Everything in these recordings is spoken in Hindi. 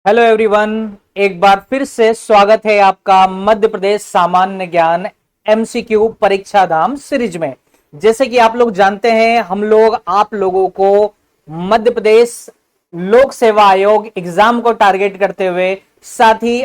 हेलो एवरीवन, एक बार फिर से स्वागत है आपका मध्य प्रदेश सामान्य ज्ञान एमसीक्यू परीक्षा धाम सीरीज में। जैसे कि आप लोग जानते हैं, हम लोग आप लोगों को मध्य प्रदेश लोक सेवा आयोग एग्जाम को टारगेट करते हुए, साथ ही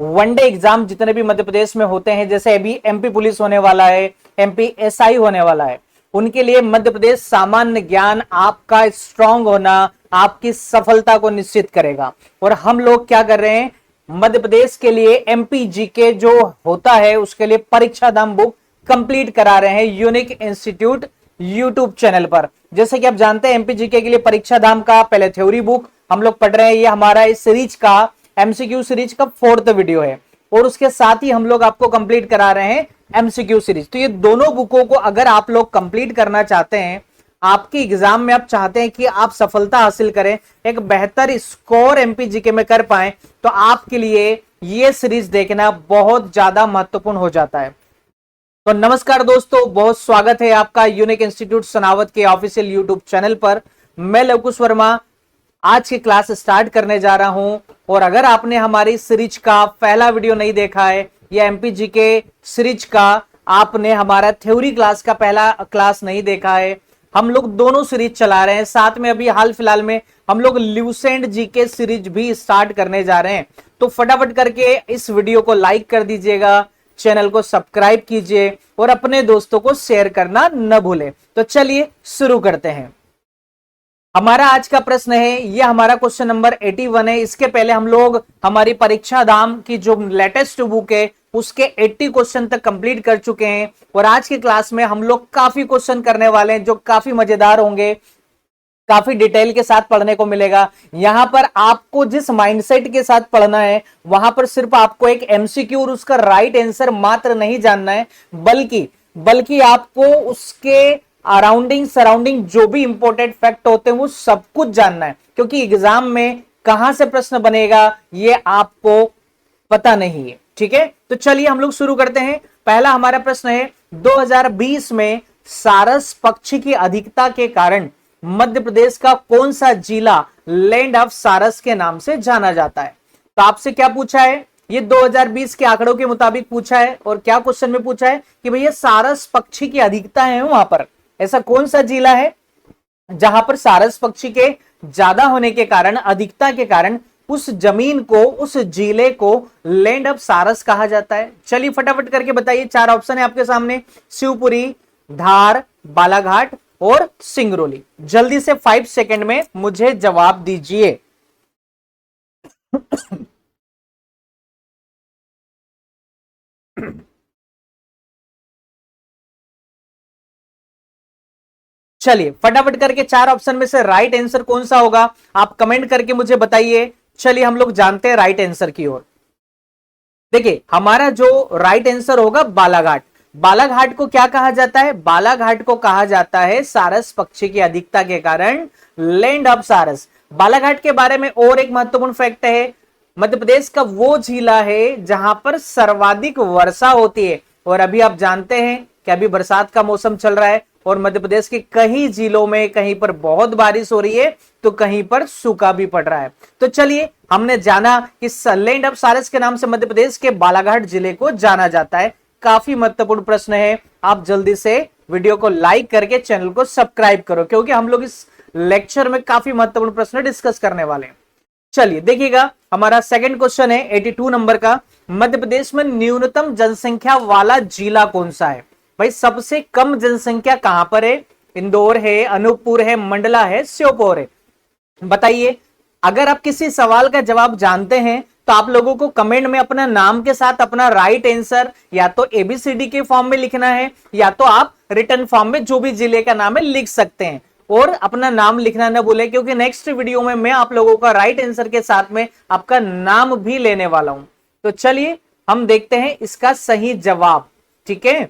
वनडे एग्जाम जितने भी मध्य प्रदेश में होते हैं, जैसे अभी एमपी पुलिस होने वाला है, एमपी एसआई होने वाला है, उनके लिए मध्य प्रदेश सामान्य ज्ञान आपका स्ट्रांग होना आपकी सफलता को निश्चित करेगा। और हम लोग क्या कर रहे हैं, मध्य प्रदेश के लिए एमपी के जो होता है उसके लिए परीक्षा धाम बुक कंप्लीट करा रहे हैं यूनिक इंस्टीट्यूट यूट्यूब चैनल पर। जैसे कि आप जानते हैं, एमपी के लिए परीक्षा धाम का पहले थ्योरी बुक हम लोग पढ़ रहे हैं। ये हमारा इस सीरीज का एमसीक्यू सीरीज का 4th वीडियो है और उसके साथ ही हम लोग आपको कंप्लीट करा रहे हैं एमसीक्यू सीरीज। तो ये दोनों बुकों को अगर आप लोग कंप्लीट करना चाहते हैं, आपके एग्जाम में आप चाहते हैं कि आप सफलता हासिल करें, एक बेहतर स्कोर एमपीजीके में कर पाए, तो आपके लिए ये सीरीज देखना बहुत ज्यादा महत्वपूर्ण हो जाता है। तो नमस्कार दोस्तों, बहुत स्वागत है आपका यूनिक इंस्टीट्यूट सनावत के ऑफिशियल यूट्यूब चैनल पर। मैं लवकुश वर्मा आज की क्लास स्टार्ट करने जा रहा हूं। और अगर आपने हमारी सीरीज का पहला वीडियो नहीं देखा है या एमपीजीके सीरीज का आपने हमारा थ्योरी क्लास का पहला क्लास नहीं देखा है, हम लोग दोनों सीरीज चला रहे हैं। साथ में अभी हाल फिलहाल में हम लोग ल्यूसेंट जीके सीरीज भी स्टार्ट करने जा रहे हैं। तो फटाफट करके इस वीडियो को लाइक कर दीजिएगा, चैनल को सब्सक्राइब कीजिए और अपने दोस्तों को शेयर करना न भूलें। तो चलिए शुरू करते हैं। हमारा आज का प्रश्न है, ये हमारा क्वेश्चन नंबर 81 है। इसके पहले हम लोग हमारी परीक्षा धाम की जो लेटेस्ट बुक है उसके 80 क्वेश्चन तक कंप्लीट कर चुके हैं। और आज की क्लास में हम लोग काफी क्वेश्चन करने वाले हैं जो काफी मजेदार होंगे, काफी डिटेल के साथ पढ़ने को मिलेगा। यहां पर आपको जिस माइंडसेट के साथ पढ़ना है, वहां पर सिर्फ आपको एक एमसीक्यू और उसका राइट आंसर मात्र नहीं जानना है, बल्कि आपको उसके अराउंडिंग सराउंडिंग जो भी इंपॉर्टेंट फैक्ट होते हैं वो सब कुछ जानना है। क्योंकि एग्जाम में कहां से प्रश्न बनेगा ये आपको पता नहीं है। ठीक है, तो चलिए हम लोग शुरू करते हैं। पहला हमारा प्रश्न है, 2020 में सारस पक्षी की अधिकता के कारण मध्य प्रदेश का कौन सा जिला लैंड ऑफ सारस के नाम से जाना जाता है। तो आपसे क्या पूछा है, ये 2020 के आंकड़ों के मुताबिक पूछा है। और क्या क्वेश्चन में पूछा है कि भैया सारस पक्षी की अधिकता है वहां पर, ऐसा कौन सा जिला है जहां पर सारस पक्षी के ज्यादा होने के कारण, अधिकता के कारण उस जमीन को, उस जिले को लैंड ऑफ सारस कहा जाता है। चलिए फटाफट करके बताइए। 4 ऑप्शन है आपके सामने, शिवपुरी, धार, बालाघाट और सिंगरौली। जल्दी से 5 सेकंड में मुझे जवाब दीजिए। चलिए फटाफट करके 4 ऑप्शन में से राइट आंसर कौन सा होगा आप कमेंट करके मुझे बताइए। चलिए हम लोग जानते हैं राइट आंसर की ओर। देखिए हमारा जो राइट आंसर होगा बालाघाट। बालाघाट को क्या कहा जाता है, बालाघाट को कहा जाता है सारस पक्षी की अधिकता के कारण लैंड ऑफ सारस। बालाघाट के बारे में और एक महत्वपूर्ण फैक्ट है, मध्य प्रदेश का वो जिला है जहां पर सर्वाधिक वर्षा होती है। और अभी आप जानते हैं कि अभी बरसात का मौसम चल रहा है और मध्य प्रदेश के कई जिलों में कहीं पर बहुत बारिश हो रही है तो कहीं पर सूखा भी पड़ रहा है। तो चलिए हमने जाना कि लैंड ऑफ सारस के नाम से मध्य प्रदेश के बालाघाट जिले को जाना जाता है। काफी महत्वपूर्ण प्रश्न है। आप जल्दी से वीडियो को लाइक करके चैनल को सब्सक्राइब करो, क्योंकि हम लोग इस लेक्चर में काफी महत्वपूर्ण प्रश्न डिस्कस करने वाले हैं। चलिए देखिएगा, हमारा सेकंड क्वेश्चन है 82 नंबर का, मध्य प्रदेश में न्यूनतम जनसंख्या वाला जिला कौन सा है। भाई सबसे कम जनसंख्या कहां पर है, इंदौर है, अनूपपुर है, मंडला है, श्योपुर है। बताइए, अगर आप किसी सवाल का जवाब जानते हैं तो आप लोगों को कमेंट में अपना नाम के साथ अपना राइट आंसर या तो एबीसीडी के फॉर्म में लिखना है या तो आप रिटर्न फॉर्म में जो भी जिले का नाम है लिख सकते हैं। और अपना नाम लिखना न भूलें, क्योंकि नेक्स्ट वीडियो में मैं आप लोगों का राइट आंसर के साथ में आपका नाम भी लेने वाला हूं। तो चलिए हम देखते हैं इसका सही जवाब। ठीक है,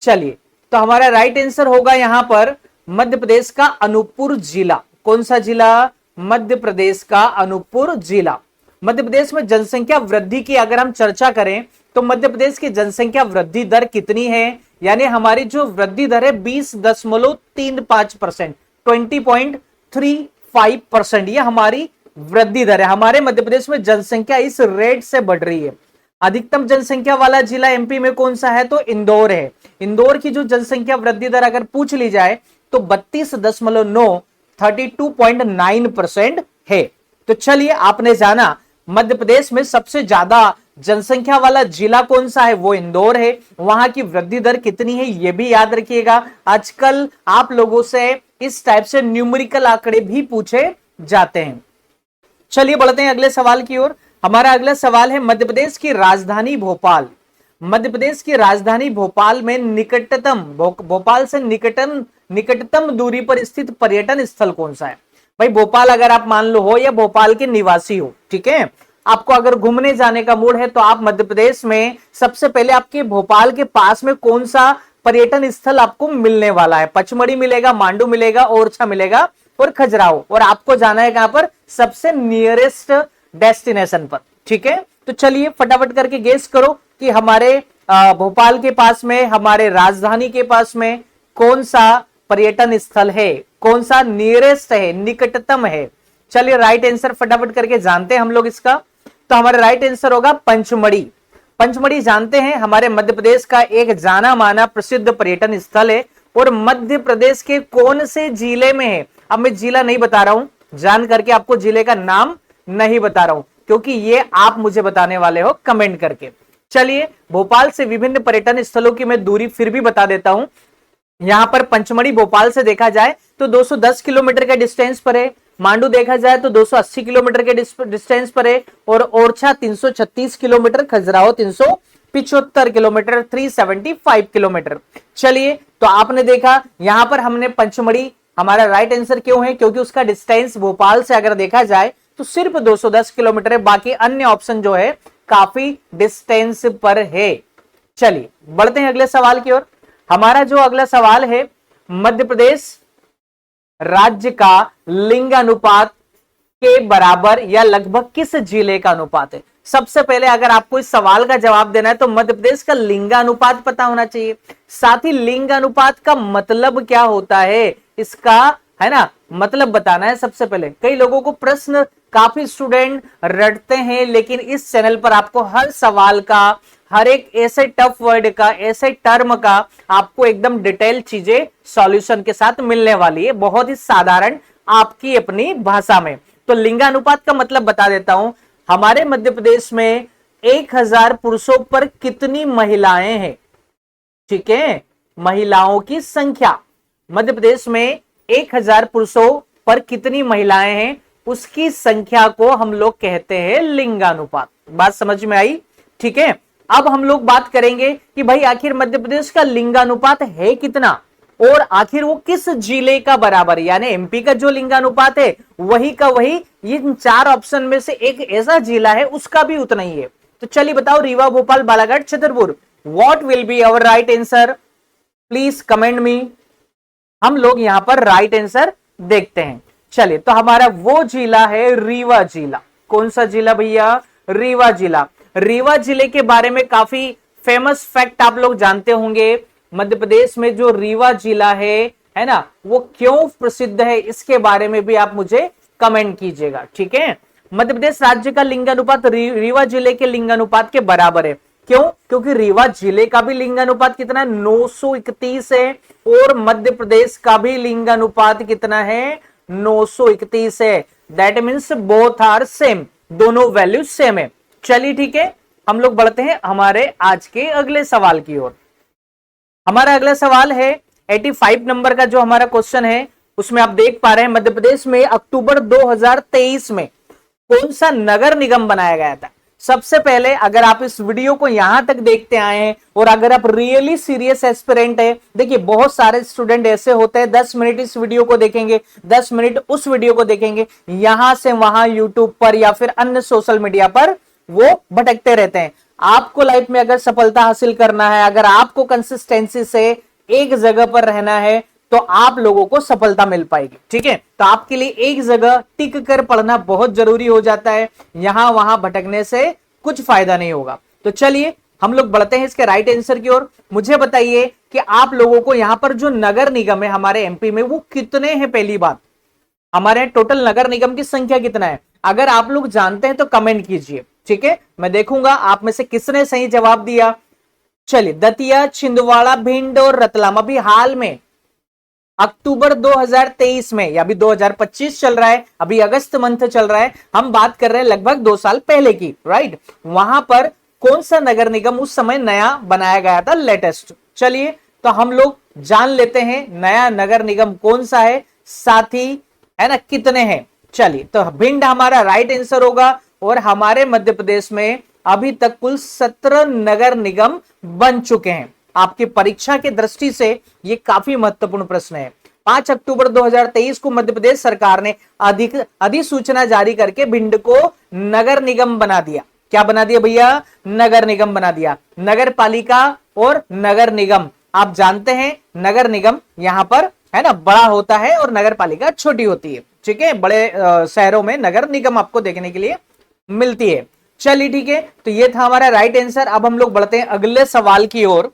चलिए तो हमारा राइट आंसर होगा यहां पर मध्य प्रदेश का अनूपपुर जिला। कौन सा जिला, मध्य प्रदेश का अनूपपुर जिला। मध्य प्रदेश में जनसंख्या वृद्धि की अगर हम चर्चा करें तो मध्य प्रदेश की जनसंख्या वृद्धि दर कितनी है, यानी हमारी जो वृद्धि दर है 20.35%, 20.35%, ये हमारी वृद्धि दर है। हमारे मध्य प्रदेश में जनसंख्या इस रेट से बढ़ रही है। अधिकतम जनसंख्या वाला जिला एमपी में कौन सा है? तो इंदौर है। इंदौर की जो जनसंख्या वृद्धि दर अगर पूछ ली जाए तो 32.9 32.9% है। तो चलिए, आपने जाना मध्य प्रदेश में सबसे ज्यादा जनसंख्या वाला जिला कौन सा है, वो इंदौर है। वहां की वृद्धि दर कितनी है ये भी याद रखिएगा। आजकल आप लोगों से इस टाइप से न्यूमेरिकल आंकड़े भी पूछे जाते हैं। चलिए बढ़ते हैं अगले सवाल की ओर। हमारा अगला सवाल है मध्य प्रदेश की राजधानी भोपाल। मध्य प्रदेश की राजधानी भोपाल में निकटतम भोपाल से निकटतम दूरी पर स्थित पर्यटन स्थल कौन सा है? भाई भोपाल अगर आप मान लो हो या भोपाल के निवासी हो, ठीक है, आपको अगर घूमने जाने का मूड है तो आप मध्य प्रदेश में सबसे पहले आपके भोपाल के पास में कौन सा पर्यटन स्थल आपको मिलने वाला है? पचमढ़ी मिलेगा, मांडू मिलेगा, ओरछा मिलेगा और खजुराहो। और आपको जाना है कहां पर? सबसे नियरेस्ट डेस्टिनेशन पर, ठीक है। तो चलिए फटाफट करके गेस करो कि हमारे भोपाल के पास में, हमारे राजधानी के पास में कौन सा पर्यटन स्थल है, कौन सा नियरेस्ट है, निकटतम है। चलिए राइट आंसर फटाफट करके जानते हैं हम लोग इसका। तो हमारा राइट आंसर होगा पंचमढ़ी। पंचमढ़ी जानते हैं हमारे मध्य प्रदेश का एक जाना माना प्रसिद्ध पर्यटन स्थल है और मध्य प्रदेश के कौन से जिले में है? अब मैं जिला नहीं बता रहा हूं, जान करके आपको जिले का नाम नहीं बता रहा हूं, क्योंकि ये आप मुझे बताने वाले हो कमेंट करके। चलिए भोपाल से विभिन्न पर्यटन स्थलों की मैं दूरी फिर भी बता देता हूं। यहां पर पंचमढ़ी भोपाल से देखा जाए तो 210 किलोमीटर के डिस्टेंस पर है। मांडू देखा जाए तो 280 किलोमीटर के डिस्टेंस पर है और Orchha 336 kilometre, Khajuraho 375 kilometre, 375 kilometre. चलिए तो आपने देखा यहां पर हमने पंचमढ़ी हमारा राइट आंसर क्यों है? क्योंकि उसका डिस्टेंस भोपाल से अगर देखा जाए तो सिर्फ 210 किलोमीटर है, बाकी अन्य ऑप्शन जो है काफी डिस्टेंस पर है। चलिए बढ़ते हैं अगले सवाल की ओर। हमारा जो अगला सवाल है, मध्य प्रदेश राज्य का लिंगानुपात के बराबर या लगभग किस जिले का अनुपात है? सबसे पहले अगर आपको इस सवाल का जवाब देना है तो मध्य प्रदेश का लिंगानुपात पता होना चाहिए। साथ ही लिंगानुपात का मतलब क्या होता है, इसका है ना मतलब बताना है सबसे पहले। कई लोगों को प्रश्न, काफी स्टूडेंट रटते हैं, लेकिन इस चैनल पर आपको हर सवाल का, हर एक ऐसे टफ वर्ड का, ऐसे टर्म का आपको एकदम डिटेल चीजें सॉल्यूशन के साथ मिलने वाली है, बहुत ही साधारण आपकी अपनी भाषा में। तो लिंगानुपात का मतलब बता देता हूं। हमारे मध्य प्रदेश में 1000 पुरुषों पर कितनी महिलाएं हैं? ठीक है, महिलाओं की संख्या मध्य प्रदेश में 1000 पुरुषों पर कितनी महिलाएं हैं, उसकी संख्या को हम लोग कहते हैं लिंगानुपात। बात समझ में आई? ठीक है। अब हम लोग बात करेंगे कि भाई आखिर मध्य प्रदेश का लिंगानुपात है कितना और आखिर वो किस जिले का बराबर है। यानी एमपी का जो लिंगानुपात है वही का वही इन 4 ऑप्शन में से एक ऐसा जिला है उसका भी उतना ही है। तो चलिए बताओ, Rewa, Bhopal, Balaghat, Chhatarpur, what will be our right answer? Please comment me. हम लोग यहां पर राइट आंसर देखते हैं। चलिए तो हमारा वो जिला है रीवा जिला। कौन सा जिला भैया? रीवा जिला। रीवा जिले के बारे में काफी फेमस फैक्ट आप लोग जानते होंगे। मध्य प्रदेश में जो रीवा जिला है ना, वो क्यों प्रसिद्ध है, इसके बारे में भी आप मुझे कमेंट कीजिएगा। ठीक है। मध्य प्रदेश राज्य का लिंगानुपात रीवा जिले के लिंगानुपात के बराबर है। क्यों? क्योंकि रीवा जिले का भी लिंगानुपात कितना है? 931 है और मध्य प्रदेश का भी लिंगानुपात कितना है? 931 है। That means both are same, दोनों वैल्यू सेम है। चलिए ठीक है, हम लोग बढ़ते हैं हमारे आज के अगले सवाल की ओर। हमारा अगला सवाल है 85 नंबर का जो हमारा क्वेश्चन है, उसमें आप देख पा रहे हैं मध्य प्रदेश में अक्टूबर 2023 में कौन सा नगर निगम बनाया गया था। सबसे पहले अगर आप इस वीडियो को यहां तक देखते आए हैं और अगर आप रियली सीरियस एस्पिरेंट है, देखिए बहुत सारे स्टूडेंट ऐसे होते हैं 10 मिनट इस वीडियो को देखेंगे, 10 मिनट उस वीडियो को देखेंगे, यहां से वहां यूट्यूब पर या फिर अन्य सोशल मीडिया पर वो भटकते रहते हैं। आपको लाइफ में अगर सफलता हासिल करना है, अगर आपको कंसिस्टेंसी से एक जगह पर रहना है तो आप लोगों को सफलता मिल पाएगी। ठीक है, तो आपके लिए एक जगह टिक कर पढ़ना बहुत जरूरी हो जाता है, यहां वहां भटकने से कुछ फायदा नहीं होगा। तो चलिए हम लोग बढ़ते हैं इसके राइट आंसर की ओर। मुझे बताइए कि आप लोगों को यहां पर जो नगर निगम है हमारे एमपी में वो कितने हैं? पहली बात, हमारे टोटल नगर निगम की संख्या कितना है? अगर आप लोग जानते हैं तो कमेंट कीजिए, ठीक है, मैं देखूंगा आप में से किसने सही जवाब दिया। चलिए, दतिया, छिंदवाड़ा, भिंड और रतलाम अभी हाल में अक्टूबर 2023 में, या अभी 2025 चल रहा है, अभी अगस्त मंथ चल रहा है, हम बात कर रहे हैं लगभग 2 साल पहले की, राइट। वहां पर कौन सा नगर निगम उस समय नया बनाया गया था, लेटेस्ट। चलिए, तो हम लोग जान लेते हैं नया नगर निगम कौन सा है, साथी है ना, कितने हैं। चलिए, तो भिंड हमारा राइट आंसर होगा, और हमारे मध्य प्रदेश में अभी तक कुल 17 नगर निगम बन चुके हैं। आपकी परीक्षा की दृष्टि से यह काफी महत्वपूर्ण प्रश्न है। 5 अक्टूबर 2023 को मध्य प्रदेश सरकार ने अधिसूचना जारी करके भिंड को नगर निगम बना दिया। क्या बना दिया भैया, नगर निगम बना दिया। नगर पालिका और नगर निगम, आप जानते हैं नगर निगम यहां पर है ना बड़ा होता है और नगर पालिका छोटी होती है, ठीक है। बड़े शहरों में नगर निगम आपको देखने के लिए मिलती है। चलिए ठीक है, तो ये था हमारा राइट आंसर। अब हम लोग बढ़ते हैं अगले सवाल की ओर।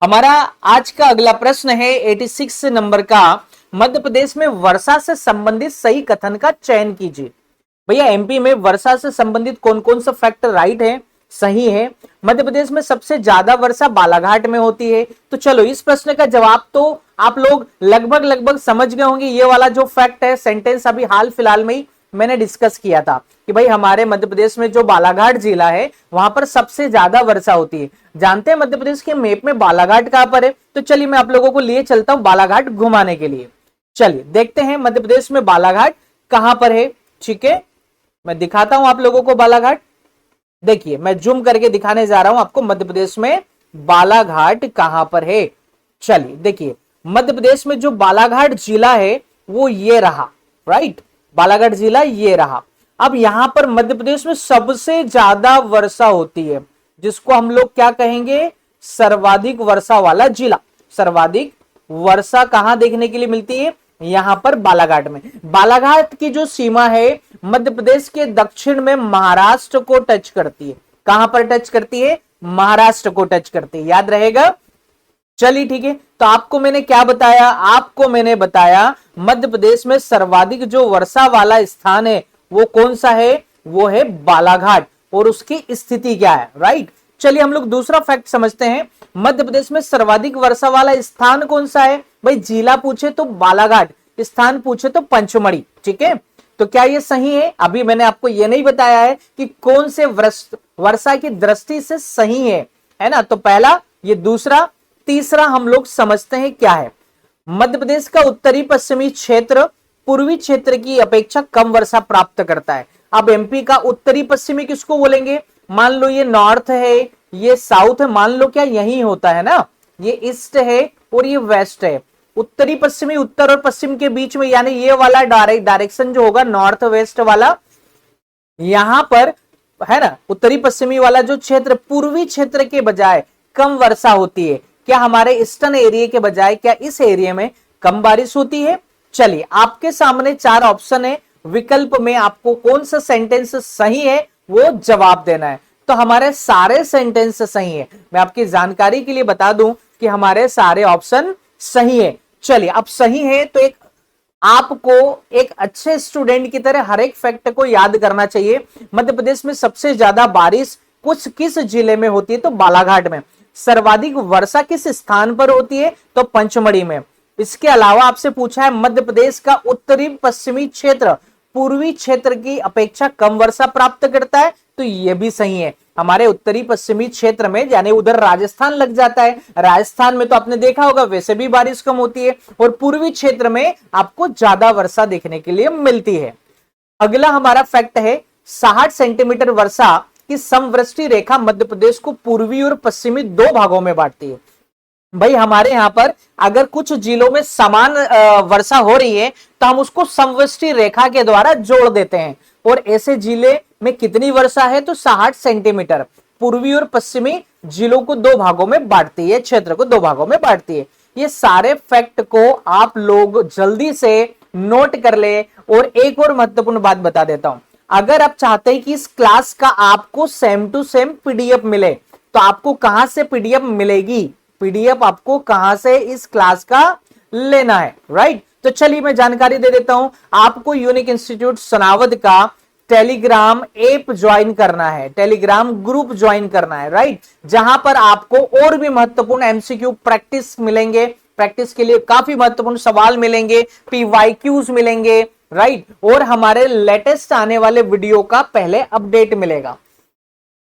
हमारा आज का अगला प्रश्न है 86 नंबर का, मध्य प्रदेश में वर्षा से संबंधित सही कथन का चयन कीजिए। भैया, एमपी में वर्षा से संबंधित कौन कौन सा फैक्ट राइट है, सही है। मध्य प्रदेश में सबसे ज्यादा वर्षा बालाघाट में होती है। तो चलो, इस प्रश्न का जवाब तो आप लोग लगभग समझ गए होंगे। ये वाला जो फैक्ट है, सेंटेंस अभी हाल फिलहाल में ही मैंने डिस्कस किया था कि भाई हमारे मध्य प्रदेश में जो बालाघाट जिला है वहां पर सबसे ज्यादा वर्षा होती है। जानते हैं मध्य प्रदेश के मैप में बालाघाट कहां पर है, तो चलिए मैं आप लोगों को लिए चलता हूं बालाघाट घुमाने के लिए। चलिए देखते हैं मध्य प्रदेश में बालाघाट कहां पर है, ठीक है। मैं दिखाता हूं आप लोगों को बालाघाट। देखिए, मैं जूम करके दिखाने जा रहा हूं आपको मध्य प्रदेश में बालाघाट कहां पर है। चलिए देखिए, मध्य प्रदेश में जो बालाघाट जिला है वो ये रहा, राइट। बालाघाट जिला ये रहा। अब यहां पर मध्य प्रदेश में सबसे ज्यादा वर्षा होती है, जिसको हम लोग क्या कहेंगे, सर्वाधिक वर्षा वाला जिला। सर्वाधिक वर्षा कहां देखने के लिए मिलती है, यहां पर बालाघाट में। बालाघाट की जो सीमा है मध्य प्रदेश के दक्षिण में महाराष्ट्र को टच करती है। कहां पर टच करती है, महाराष्ट्र को टच करती है, याद रहेगा। चलिए ठीक है, तो आपको मैंने क्या बताया, आपको मैंने बताया मध्य प्रदेश में सर्वाधिक जो वर्षा वाला स्थान है वो कौन सा है, वो है बालाघाट, और उसकी स्थिति क्या है, राइट। चलिए हम लोग दूसरा फैक्ट समझते हैं। मध्य प्रदेश में सर्वाधिक वर्षा वाला स्थान कौन सा है, भाई जिला पूछे तो बालाघाट, स्थान पूछे तो पंचमढ़ी, ठीक है। तो क्या ये सही है, अभी मैंने आपको ये नहीं बताया है कि कौन से वर्षा की दृष्टि से सही है ना। तो पहला, ये दूसरा, तीसरा हम लोग समझते हैं क्या है। मध्य प्रदेश का उत्तरी पश्चिमी क्षेत्र पूर्वी क्षेत्र की अपेक्षा कम वर्षा प्राप्त करता है। अब एमपी का उत्तरी पश्चिमी किसको बोलेंगे, मान लो ये नॉर्थ है, ये साउथ है, मान लो क्या यही होता है ना, ये ईस्ट है और ये वेस्ट है। उत्तरी पश्चिमी, उत्तर और पश्चिम के बीच में, यानी ये वाला डायरेक्शन जो होगा नॉर्थ वेस्ट वाला, यहां पर है ना उत्तरी पश्चिमी वाला जो क्षेत्र, पूर्वी क्षेत्र के बजाय कम वर्षा होती है। क्या हमारे ईस्टर्न एरिया के बजाय क्या इस एरिया में कम बारिश होती है। चलिए, आपके सामने 4 ऑप्शन है, विकल्प में आपको कौन सा सेंटेंस सही है वो जवाब देना है। तो हमारे सारे सेंटेंस सही है। मैं आपकी जानकारी के लिए बता दूं कि हमारे सारे ऑप्शन सही है। चलिए, अब सही है तो एक आपको एक अच्छे स्टूडेंट की तरह हर एक फैक्ट को याद करना चाहिए। मध्य प्रदेश में सबसे ज्यादा बारिश किस जिले में होती है, तो बालाघाट में। सर्वाधिक वर्षा किस स्थान पर होती है, तो पंचमढ़ी में। इसके अलावा आपसे पूछा है मध्य प्रदेश का उत्तरी पश्चिमी क्षेत्र पूर्वी क्षेत्र की अपेक्षा कम वर्षा प्राप्त करता है, तो यह भी सही है। हमारे उत्तरी पश्चिमी क्षेत्र में, यानी उधर राजस्थान लग जाता है, राजस्थान में तो आपने देखा होगा वैसे भी बारिश कम होती है, और पूर्वी क्षेत्र में आपको ज्यादा वर्षा देखने के लिए मिलती है। अगला हमारा फैक्ट है 60 सेंटीमीटर वर्षा की समवृष्टि रेखा मध्य प्रदेश को पूर्वी और पश्चिमी 2 भागों में बांटती है। भाई हमारे यहां पर अगर कुछ जिलों में समान वर्षा हो रही है तो हम उसको समवृष्टि रेखा के द्वारा जोड़ देते हैं, और ऐसे जिले में कितनी वर्षा है, तो 60 सेंटीमीटर पूर्वी और पश्चिमी जिलों को 2 भागों में बांटती है, क्षेत्र को 2 भागों में बांटती है। ये सारे फैक्ट को आप लोग जल्दी से नोट कर ले। और एक और महत्वपूर्ण बात बता देता हूं, अगर आप चाहते हैं कि इस क्लास का आपको सेम टू सेम पीडीएफ मिले, तो आपको कहां से पीडीएफ मिलेगी, पीडीएफ आपको कहां से इस क्लास का लेना है, राइट। तो चलिए मैं जानकारी दे देता हूं, आपको यूनिक इंस्टीट्यूट सोनावत का टेलीग्राम ऐप ज्वाइन करना है, टेलीग्राम ग्रुप ज्वाइन करना है, राइट, जहां पर आपको और भी महत्वपूर्ण एमसीक्यू प्रैक्टिस मिलेंगे, प्रैक्टिस के लिए काफी महत्वपूर्ण सवाल मिलेंगे, पीवाईक्यूज मिलेंगे, राइट, और हमारे लेटेस्ट आने वाले वीडियो का पहले अपडेट मिलेगा।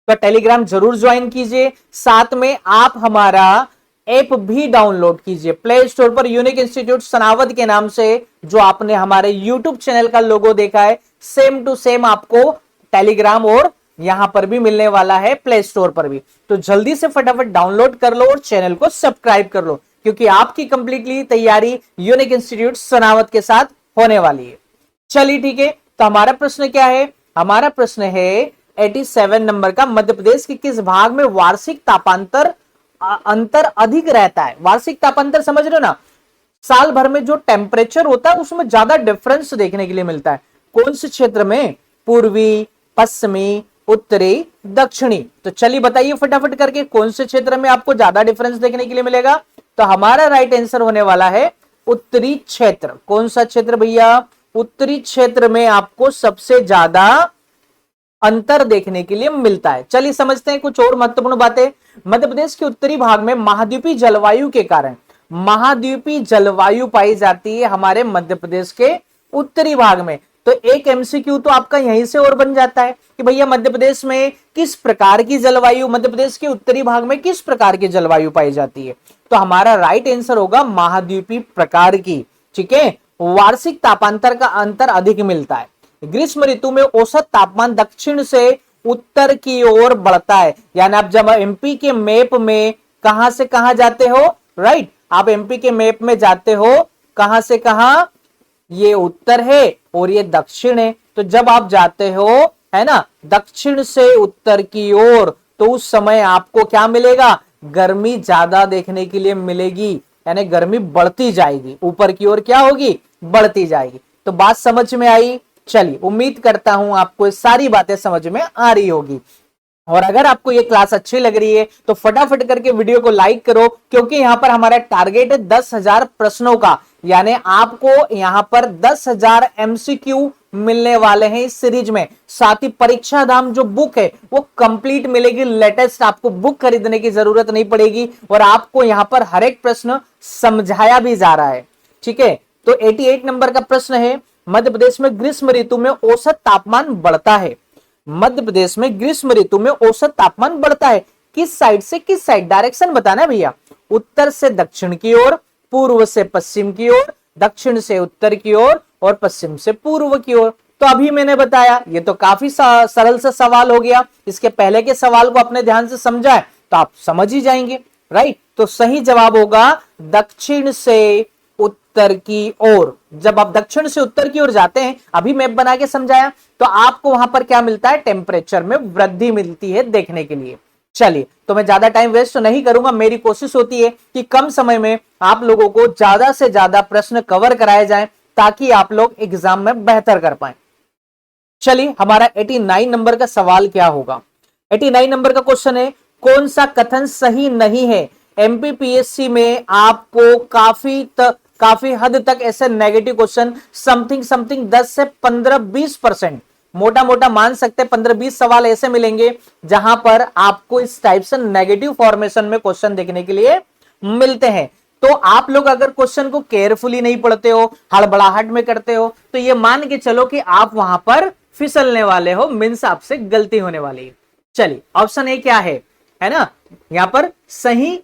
तो टेलीग्राम जरूर ज्वाइन कीजिए, साथ में आप हमारा ऐप भी डाउनलोड कीजिए प्ले स्टोर पर, यूनिक इंस्टीट्यूट सनावद के नाम से, जो आपने हमारे यूट्यूब चैनल का लोगो देखा है, सेम टू सेम आपको टेलीग्राम और यहां पर भी मिलने वाला है, प्ले स्टोर पर भी। तो जल्दी से फटाफट डाउनलोड कर लो और चैनल को सब्सक्राइब कर लो, क्योंकि आपकी कंप्लीटली तैयारी यूनिक इंस्टीट्यूट सनावद के साथ होने वाली है। चलिए ठीक है, तो हमारा प्रश्न क्या है, हमारा प्रश्न है 87 नंबर का, मध्य प्रदेश के किस भाग में वार्षिक तापांतर अंतर अधिक रहता है। वार्षिक तापांतर समझ रहे हो ना, साल भर में जो टेम्परेचर होता है उसमें ज्यादा डिफरेंस देखने के लिए मिलता है। कौन से क्षेत्र में, पूर्वी, पश्चिमी, उत्तरी, दक्षिणी। तो चलिए बताइए फटाफट करके, कौन से क्षेत्र में आपको ज्यादा डिफरेंस देखने के लिए मिलेगा। तो हमारा राइट आंसर होने वाला है उत्तरी क्षेत्र। कौन सा क्षेत्र भैया, उत्तरी क्षेत्र में आपको सबसे ज्यादा अंतर देखने के लिए मिलता है। चलिए समझते हैं कुछ और महत्वपूर्ण बातें। मध्य प्रदेश के उत्तरी भाग में महाद्वीपीय जलवायु के कारण, महाद्वीपीय जलवायु पाई जाती है हमारे मध्य प्रदेश के उत्तरी भाग में। तो एक एमसीक्यू तो आपका यहीं से और बन जाता है कि भैया मध्य प्रदेश में किस प्रकार की जलवायु, मध्य प्रदेश के उत्तरी भाग में किस प्रकार की जलवायु पाई जाती है। तो हमारा राइट आंसर होगा महाद्वीपीय प्रकार की, ठीक है। वार्षिक तापांतर का अंतर अधिक मिलता है। ग्रीष्म ऋतु में औसत तापमान दक्षिण से उत्तर की ओर बढ़ता है। यानी आप जब एमपी के मैप में कहां से कहां जाते हो, राइट, आप एमपी के मैप में जाते हो, कहां से कहां, ये उत्तर है और ये दक्षिण है। तो जब आप जाते हो, है ना, दक्षिण से उत्तर की ओर, तो उस समय आपको क्या मिलेगा, गर्मी ज्यादा देखने के लिए मिलेगी, यानी गर्मी बढ़ती जाएगी, ऊपर की ओर क्या होगी, बढ़ती जाएगी। तो बात समझ में आई। चलिए उम्मीद करता हूं आपको ये सारी बातें समझ में आ रही होगी। और अगर आपको ये क्लास अच्छी लग रही है तो फटाफट करके वीडियो को लाइक करो, क्योंकि यहां पर हमारा टारगेट है 10,000 प्रश्नों का, यानी आपको यहां पर 10,000 एमसीक्यू मिलने वाले हैं इस सीरीज में। साथ ही परीक्षा धाम जो बुक है वो कंप्लीट मिलेगी, लेटेस्ट, आपको बुक खरीदने की जरूरत नहीं पड़ेगी और आपको यहां पर हर एक प्रश्न समझाया भी जा रहा है, ठीक है। तो 88 नंबर का प्रश्न है, मध्य प्रदेश में ग्रीष्म ऋतु में औसत तापमान बढ़ता है। मध्य प्रदेश में ग्रीष्म ऋतु में औसत तापमान बढ़ता है, किस साइड से किस साइड, डायरेक्शन बताना भैया। उत्तर से दक्षिण की ओर, पूर्व से पश्चिम की ओर, दक्षिण से उत्तर की ओर और पश्चिम से पूर्व की ओर। तो अभी मैंने बताया, ये तो काफी सरल सा सवाल हो गया। इसके पहले के सवाल को अपने ध्यान से समझा है तो आप समझ ही जाएंगे, राइट। तो सही जवाब होगा दक्षिण से उत्तर की ओर। जब आप दक्षिण से उत्तर की ओर जाते हैं, अभी मैप बना के समझाया, तो आपको वहां पर क्या मिलता है, टेम्परेचर में वृद्धि मिलती है देखने के लिए। चलिए, तो मैं ज्यादा टाइम वेस्ट तो नहीं करूंगा। मेरी कोशिश होती है कि कम समय में आप लोगों को ज्यादा से ज्यादा प्रश्न कवर कराए जाएं, ताकि आप लोग एग्जाम में बेहतर कर पाए। चलिए, हमारा 89 नंबर का सवाल क्या होगा। 89 नंबर का क्वेश्चन है, कौन सा कथन सही नहीं है। एमपीपीएससी में आपको काफी हद तक ऐसे नेगेटिव क्वेश्चन समथिंग 10 से 15-20%, मोटा मोटा मान सकते हैं 15-20 सवाल ऐसे मिलेंगे जहां पर आपको इस टाइप से नेगेटिव फॉर्मेशन में क्वेश्चन देखने के लिए मिलते हैं। तो आप लोग अगर क्वेश्चन को केयरफुली नहीं पढ़ते हो, हड़बड़ाहट में करते हो, तो ये मान के चलो कि आप वहां पर फिसलने वाले हो, मींस आपसे गलती होने वाली है। चलिए, ऑप्शन ए क्या है ना, यहां पर सही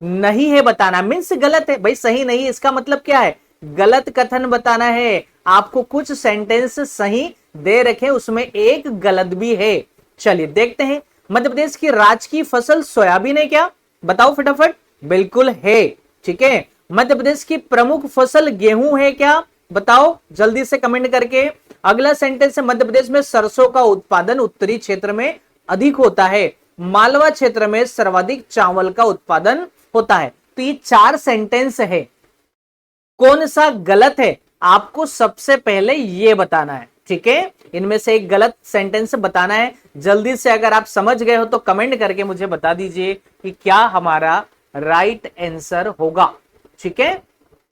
नहीं है बताना, मीन्स गलत है भाई। सही नहीं, इसका मतलब क्या है, गलत कथन बताना है। आपको कुछ सेंटेंस सही दे रखे, उसमें एक गलत भी है। चलिए देखते हैं, मध्य प्रदेश की राजकीय फसल सोयाबीन है क्या, बताओ फटाफट। बिल्कुल है, ठीक है। मध्य प्रदेश की प्रमुख फसल गेहूं है क्या, बताओ जल्दी से कमेंट करके। अगला सेंटेंस है, मध्य प्रदेश में सरसों का उत्पादन उत्तरी क्षेत्र में अधिक होता है, मालवा क्षेत्र में सर्वाधिक चावल का उत्पादन होता है। तो ये 4 सेंटेंस है, कौन सा गलत है आपको सबसे पहले ये बताना है, ठीक है। इनमें से एक गलत सेंटेंस बताना है। जल्दी से अगर आप समझ गए हो तो कमेंट करके मुझे बता दीजिए कि क्या हमारा राइट आंसर होगा, ठीक है।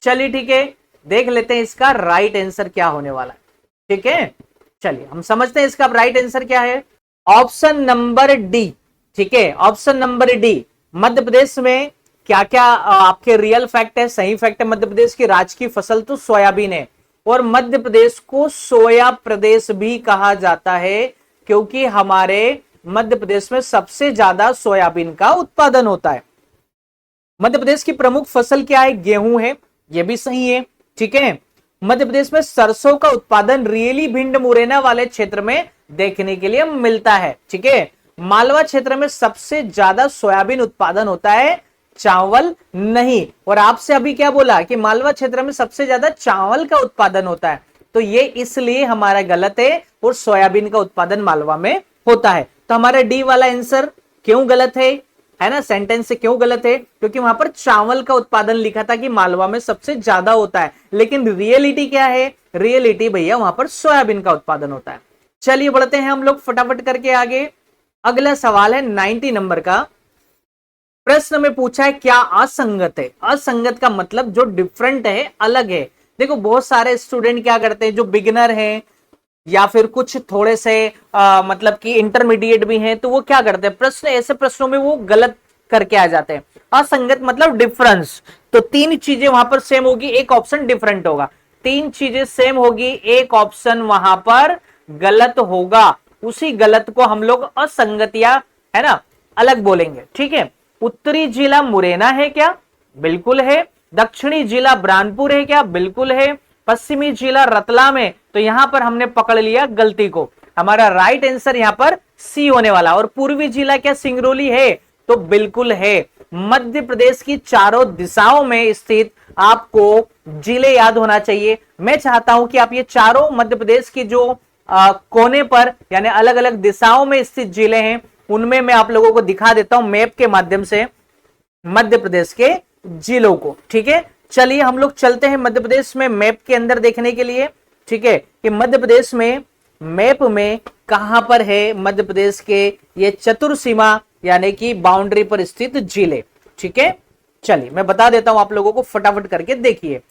चलिए ठीक है, देख लेते हैं इसका राइट आंसर क्या होने वाला है। ठीक है, चलिए हम समझते हैं इसका राइट आंसर क्या है। Option number D. ठीक है, option number D, Madhya Pradesh में क्या क्या आपके रियल फैक्ट है, सही फैक्ट है। मध्य प्रदेश की राज्य की फसल तो सोयाबीन है, और मध्य प्रदेश को सोया प्रदेश भी कहा जाता है, क्योंकि हमारे मध्य प्रदेश में सबसे ज्यादा सोयाबीन का उत्पादन होता है। मध्य प्रदेश की प्रमुख फसल क्या है, गेहूं है, यह भी सही है। ठीक है, मध्य प्रदेश में सरसों का उत्पादन रियली भिंड मुरैना वाले क्षेत्र में देखने के लिए मिलता है। ठीक है, मालवा क्षेत्र में सबसे ज्यादा सोयाबीन उत्पादन होता है, चावल नहीं। और आपसे अभी क्या बोला कि मालवा क्षेत्र में सबसे ज्यादा चावल का उत्पादन होता है, तो ये इसलिए हमारा गलत है, और सोयाबीन का उत्पादन मालवा में होता है। तो हमारा डी वाला आंसर क्यों गलत है ना, सेंटेंस से क्यों गलत है, क्योंकि वहां पर चावल का उत्पादन लिखा था कि मालवा में सबसे ज्यादा होता है, लेकिन रियलिटी क्या है, रियलिटी भैया वहां पर सोयाबीन का उत्पादन होता है। चलिए बढ़ते हैं हम लोग फटाफट करके आगे। अगला सवाल है 90 नंबर का। प्रश्न में पूछा है क्या असंगत है। असंगत का मतलब जो डिफरेंट है, अलग है। देखो बहुत सारे स्टूडेंट क्या करते हैं, जो बिगिनर हैं या फिर कुछ थोड़े से मतलब कि इंटरमीडिएट भी हैं, तो वो क्या करते हैं, प्रश्न ऐसे प्रश्नों में वो गलत करके आ जाते हैं। असंगत मतलब डिफरेंस, तो तीन चीजें वहां पर सेम होगी, एक ऑप्शन डिफरेंट होगा। तीन चीजें सेम होगी, एक ऑप्शन वहां पर गलत होगा, उसी गलत को हम लोग असंगत या है ना अलग बोलेंगे। ठीक है, उत्तरी जिला मुरैना है क्या, बिल्कुल है। दक्षिणी जिला बुरहानपुर है क्या, बिल्कुल है। पश्चिमी जिला रतलाम है, तो यहां पर हमने पकड़ लिया गलती को, हमारा राइट आंसर यहां पर सी होने वाला। और पूर्वी जिला क्या सिंगरौली है, तो बिल्कुल है। मध्य प्रदेश की चारों दिशाओं में स्थित आपको जिले याद होना चाहिए। मैं चाहता हूं कि आप ये चारों मध्य प्रदेश की जो कोने पर यानी अलग अलग दिशाओं में स्थित जिले हैं, उनमें मैं आप लोगों को दिखा देता हूं मैप के माध्यम से मध्य प्रदेश के जिलों को। ठीक है, चलिए हम लोग चलते हैं मध्य प्रदेश में मैप के अंदर देखने के लिए। ठीक है, कि मध्य प्रदेश में मैप में कहां पर है मध्य प्रदेश के ये चतुर्सीमा यानी कि बाउंड्री पर स्थित जिले। ठीक है, चलिए मैं बता देता हूं आप लोगों को, फटाफट करके देखिए।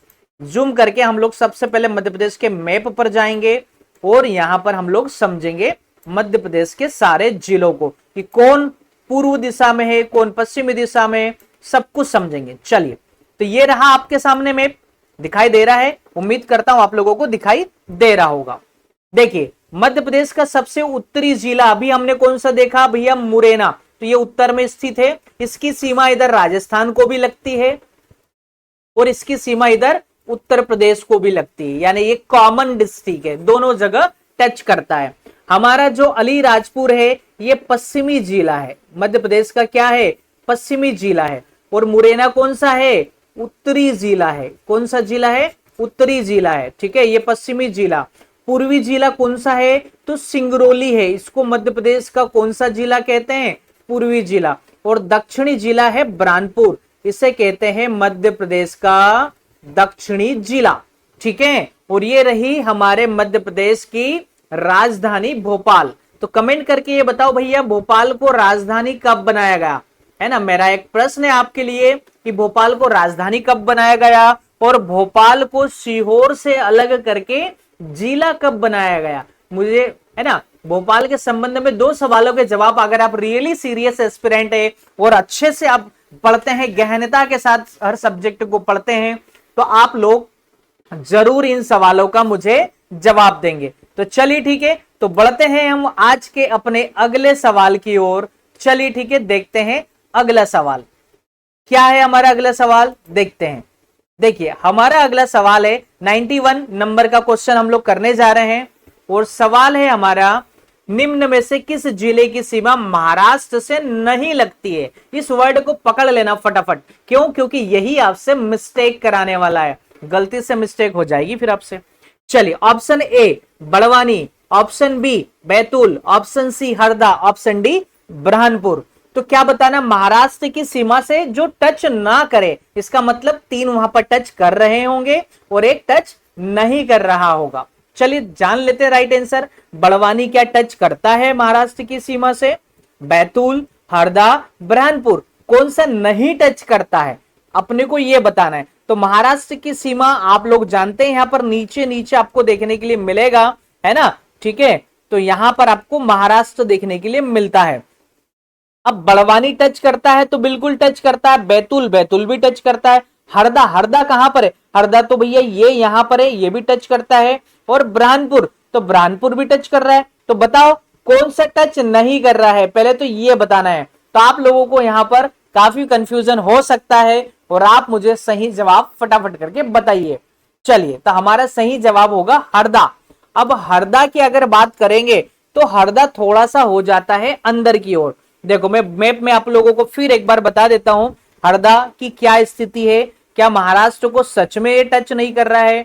जूम करके हम लोग सबसे पहले मध्य प्रदेश के मैप पर जाएंगे, और यहां पर हम लोग समझेंगे मध्य प्रदेश के सारे जिलों को कि कौन पूर्व दिशा में है, कौन पश्चिमी दिशा में, सब कुछ समझेंगे। चलिए, तो ये रहा आपके सामने मैप, दिखाई दे रहा है, उम्मीद करता हूं आप लोगों को दिखाई दे रहा होगा। देखिए मध्य प्रदेश का सबसे उत्तरी जिला अभी हमने कौन सा देखा भैया, मुरैना, तो ये उत्तर में स्थित है। इसकी सीमा इधर राजस्थान को भी लगती है, और इसकी सीमा इधर उत्तर प्रदेश को भी लगती है, यानी ये कॉमन डिस्ट्रिक्ट है, दोनों जगह टच करता है। हमारा जो अलीराजपुर है ये पश्चिमी जिला है, मध्य प्रदेश का क्या है, पश्चिमी जिला है। और मुरैना कौन सा है, उत्तरी जिला है। कौन सा जिला है, उत्तरी जिला है। ठीक है, ये पश्चिमी जिला। पूर्वी जिला कौन सा है, तो सिंगरौली है, इसको मध्य प्रदेश का कौन सा जिला कहते हैं, पूर्वी जिला। और दक्षिणी जिला है बुरहानपुर, इसे कहते हैं मध्य प्रदेश का दक्षिणी जिला। ठीक है, और ये रही हमारे मध्य प्रदेश की राजधानी भोपाल। तो कमेंट करके ये बताओ भैया भोपाल को राजधानी कब बनाया गया, है ना। मेरा एक प्रश्न है आपके लिए कि भोपाल को राजधानी कब बनाया गया, और भोपाल को सीहोर से अलग करके जिला कब बनाया गया। मुझे है ना भोपाल के संबंध में दो सवालों के जवाब, अगर आप रियली सीरियस एस्पिरेंट है और अच्छे से आप पढ़ते हैं, गहनता के साथ हर सब्जेक्ट को पढ़ते हैं, तो आप लोग जरूर इन सवालों का मुझे जवाब देंगे। तो चलिए ठीक है, तो बढ़ते हैं हम आज के अपने अगले सवाल की ओर। चलिए ठीक है, देखते हैं अगला सवाल क्या है। हमारा अगला सवाल देखते हैं। देखिए हमारा अगला सवाल है 91 नंबर का क्वेश्चन हम लोग करने जा रहे हैं, और सवाल है हमारा, निम्न में से किस जिले की सीमा महाराष्ट्र से नहीं लगती है। इस वर्ड को पकड़ लेना फटाफट, क्यों, क्योंकि यही आपसे मिस्टेक कराने वाला है, गलती से मिस्टेक हो जाएगी फिर आपसे। चलिए, option A Barwani, option B Betul, option C Harda, option D Burhanpur. तो क्या बताना, महाराष्ट्र की सीमा से जो टच ना करे, इसका मतलब तीन वहां पर टच कर रहे होंगे और एक टच नहीं कर रहा होगा। चलिए जान लेते हैं राइट आंसर। बड़वानी क्या टच करता है महाराष्ट्र की सीमा से, बैतूल, हरदा, बुरहानपुर कौन सा नहीं टच करता है, अपने को यह बताना है। तो महाराष्ट्र की सीमा आप लोग जानते हैं, यहां पर नीचे नीचे आपको देखने के लिए मिलेगा, है ना, ठीक है। तो यहां पर आपको महाराष्ट्र देखने के लिए मिलता है। अब बड़वानी टच करता है तो बिल्कुल टच करता है, बैतूल बैतूल भी टच करता है, हरदा हरदा कहां पर है, हरदा तो भैया ये यहां पर है, ये भी टच करता है, और बुरहानपुर तो बुरहानपुर भी टच कर रहा है। तो बताओ कौन सा टच नहीं कर रहा है, पहले तो ये बताना है। तो आप लोगों को यहां पर काफी कंफ्यूजन हो सकता है और आप मुझे सही जवाब फटाफट करके बताइए। चलिए, तो हमारा सही जवाब होगा हरदा। अब हरदा की अगर बात करेंगे तो हरदा थोड़ा सा हो जाता है अंदर की ओर। देखो मैं मैप में आप लोगों को फिर एक बार बता देता हूं हरदा की क्या स्थिति है, क्या महाराष्ट्र को सच में ये टच नहीं कर रहा है।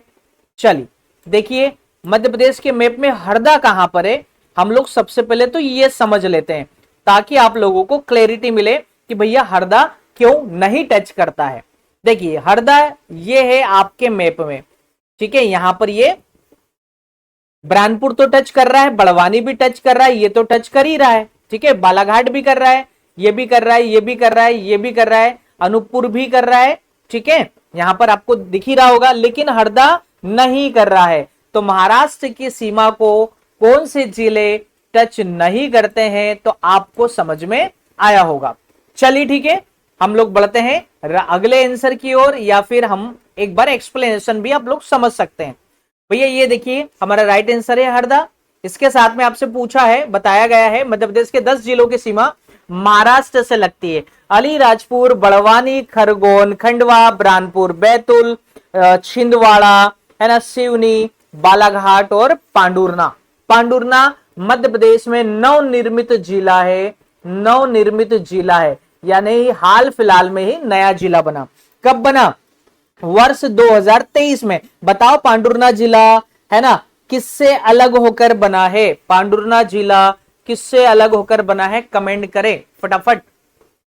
चलिए देखिए, मध्य प्रदेश के मैप में हरदा कहां पर है, हम लोग सबसे पहले तो ये समझ लेते हैं ताकि आप लोगों को क्लैरिटी मिले कि भैया हरदा क्यों नहीं टच करता है। देखिए हरदा ये है आपके मैप में, ठीक है, यहां पर ये बुरहानपुर तो टच कर रहा है, बड़वानी भी टच कर रहा है, ये तो टच कर ही रहा है, ठीक है, बालाघाट भी कर रहा है, ये भी कर रहा है, ये भी कर रहा है, ये भी कर रहा है, अनूपपुर भी कर रहा है, ठीक है, यहां पर आपको दिख ही रहा होगा, लेकिन हरदा नहीं कर रहा है। तो महाराष्ट्र की सीमा को कौन से जिले टच नहीं करते हैं, तो आपको समझ में आया होगा। चलिए ठीक है, हम लोग बढ़ते हैं अगले आंसर की ओर, या फिर हम एक बार एक्सप्लेनेशन भी आप लोग समझ सकते हैं। भैया ये देखिए हमारा राइट आंसर है हरदा। इसके साथ में आपसे पूछा है, बताया गया है मध्य प्रदेश के 10 जिलों की सीमा महाराष्ट्र से लगती है। अलीराजपुर, बड़वानी, खरगोन, खंडवा, बुरहानपुर, बैतूल, छिंदवाड़ा, है ना, सिवनी, बालाघाट और पांडुरना। पांडुरना मध्य प्रदेश में नवनिर्मित जिला है, नवनिर्मित जिला है, यानी हाल फिलहाल में ही नया जिला बना। कब बना? वर्ष 2023 में। बताओ पांडुरना जिला, है ना, किससे अलग होकर बना है, पांडुरना जिला किससे अलग होकर बना है, कमेंट करें फटाफट।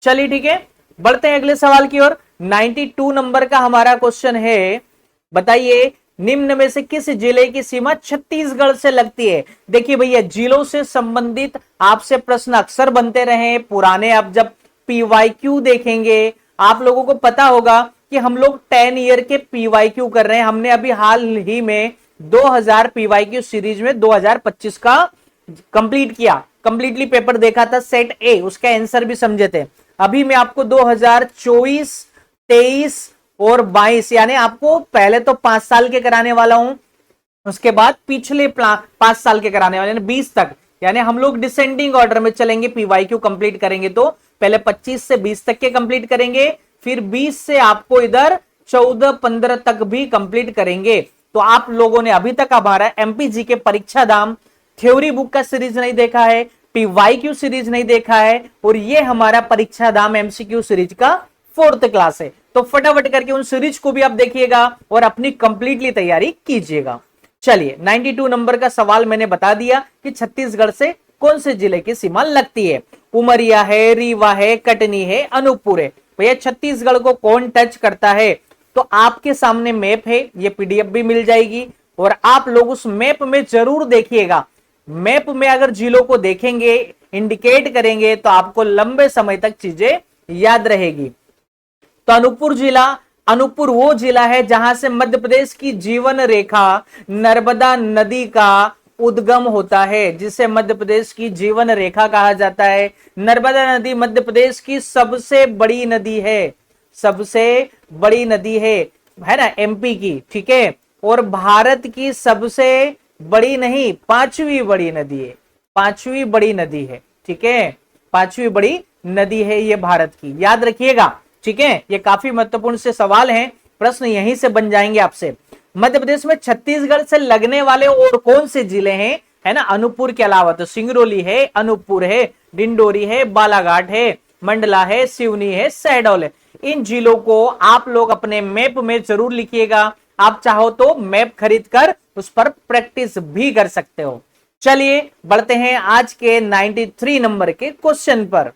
चलिए ठीक है, बढ़ते हैं अगले सवाल की ओर। 92 नंबर का हमारा क्वेश्चन है, बताइए निम्न में से किस जिले की सीमा छत्तीसगढ़ से लगती है। देखिए भैया जिलों से संबंधित आपसे प्रश्न अक्सर बनते रहे पुराने, आप जब पीवाईक्यू देखेंगे आप लोगों को पता होगा कि हम लोग 10 ईयर के पीवाईक्यू कर रहे हैं। हमने अभी हाल ही में 2000 पीवाईक्यू सीरीज में 2025 का कंप्लीट किया, कंप्लीटली पेपर देखा था सेट ए, उसका आंसर भी समझे थे। अभी मैं आपको 2024, 23 और 22 यानी आपको पहले तो 5 साल के कराने वाला हूं, उसके बाद पिछले 5 साल के कराने वाले 20 तक, यानी हम लोग डिसेंडिंग ऑर्डर में चलेंगे। पीवाईक्यू कंप्लीट करेंगे तो पहले 25 से 20 तक के कंप्लीट करेंगे, फिर 20 से आपको इधर 14-15 तक भी कंप्लीट करेंगे। तो आप लोगों ने अभी तक हमारा एमपीजी के परीक्षा दाम थ्योरी बुक का सीरीज नहीं देखा है, पीवाईक्यू सीरीज नहीं देखा है, और ये हमारा परीक्षा दाम एमसीक्यू सीरीज का 4th क्लास है। तो फटाफट करके उन सीरीज को भी आप देखिएगा और अपनी कंप्लीटली तैयारी कीजिएगा। चलिए 92 नंबर का सवाल मैंने बता दिया कि छत्तीसगढ़ से कौन से जिले की सीमा लगती है। उमरिया है, रीवा है, कटनी है, अनूपपुर है। भैया छत्तीसगढ़ को कौन टच करता है, तो आपके सामने मैप है, ये पीडीएफ भी मिल जाएगी और आप लोग उस मैप में जरूर देखिएगा। मैप में अगर जिलों को देखेंगे, इंडिकेट करेंगे, तो आपको लंबे समय तक चीजें याद रहेगी। तो अनूपपुर जिला, अनूपपुर वो जिला है जहां से मध्य प्रदेश की जीवन रेखा नर्मदा नदी का उद्गम होता है, जिसे मध्य प्रदेश की जीवन रेखा कहा जाता है। नर्मदा नदी मध्य प्रदेश की सबसे बड़ी नदी है, सबसे बड़ी नदी है ना, एमपी की, ठीक है, और भारत की सबसे बड़ी नहीं 5वीं बड़ी नदी है, 5वीं बड़ी नदी है, ठीक है, 5वीं बड़ी नदी है ये भारत की, याद रखिएगा, ठीक है। ये काफी महत्वपूर्ण से सवाल हैं, प्रश्न यहीं से बन जाएंगे आपसे। मध्य प्रदेश में छत्तीसगढ़ से लगने वाले और कौन से जिले हैं, है ना, अनूपपुर के अलावा तो सिंगरौली है, अनूपपुर है, डिंडोरी है, बालाघाट है, मंडला है, सिवनी है, शहडोल है। इन जिलों को आप लोग अपने मैप में जरूर लिखिएगा। आप चाहो तो मैप खरीद कर उस पर प्रैक्टिस भी कर सकते हो। चलिए बढ़ते हैं आज के 93 नंबर के क्वेश्चन पर।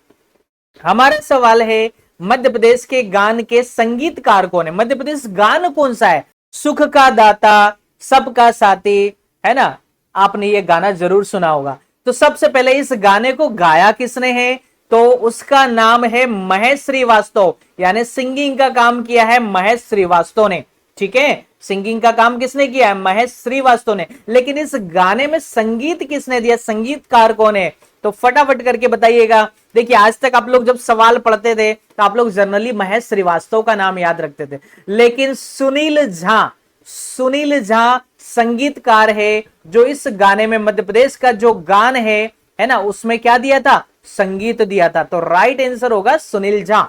हमारा सवाल है मध्य प्रदेश के गान के संगीतकार कौन है। मध्य प्रदेश गान कौन सा है? सुख का दाता, सबका साथी, है ना, आपने ये गाना जरूर सुना होगा। तो सबसे पहले इस गाने को गाया किसने है, तो उसका नाम है महेश श्रीवास्तव, यानी सिंगिंग का काम किया है महेश श्रीवास्तव ने। ठीक है, सिंगिंग का काम किसने किया है? महेश श्रीवास्तव ने। लेकिन इस गाने में संगीत किसने दिया, संगीतकार कौन है? तो फटाफट करके बताइएगा। देखिए, आज तक आप लोग जब सवाल पढ़ते थे तो आप लोग जनरली महेश श्रीवास्तव का नाम याद रखते थे, लेकिन सुनील झा संगीतकार है, जो इस गाने में मध्य प्रदेश का जो गान है ना, उसमें क्या दिया था? संगीत दिया था। तो राइट आंसर होगा सुनील झा।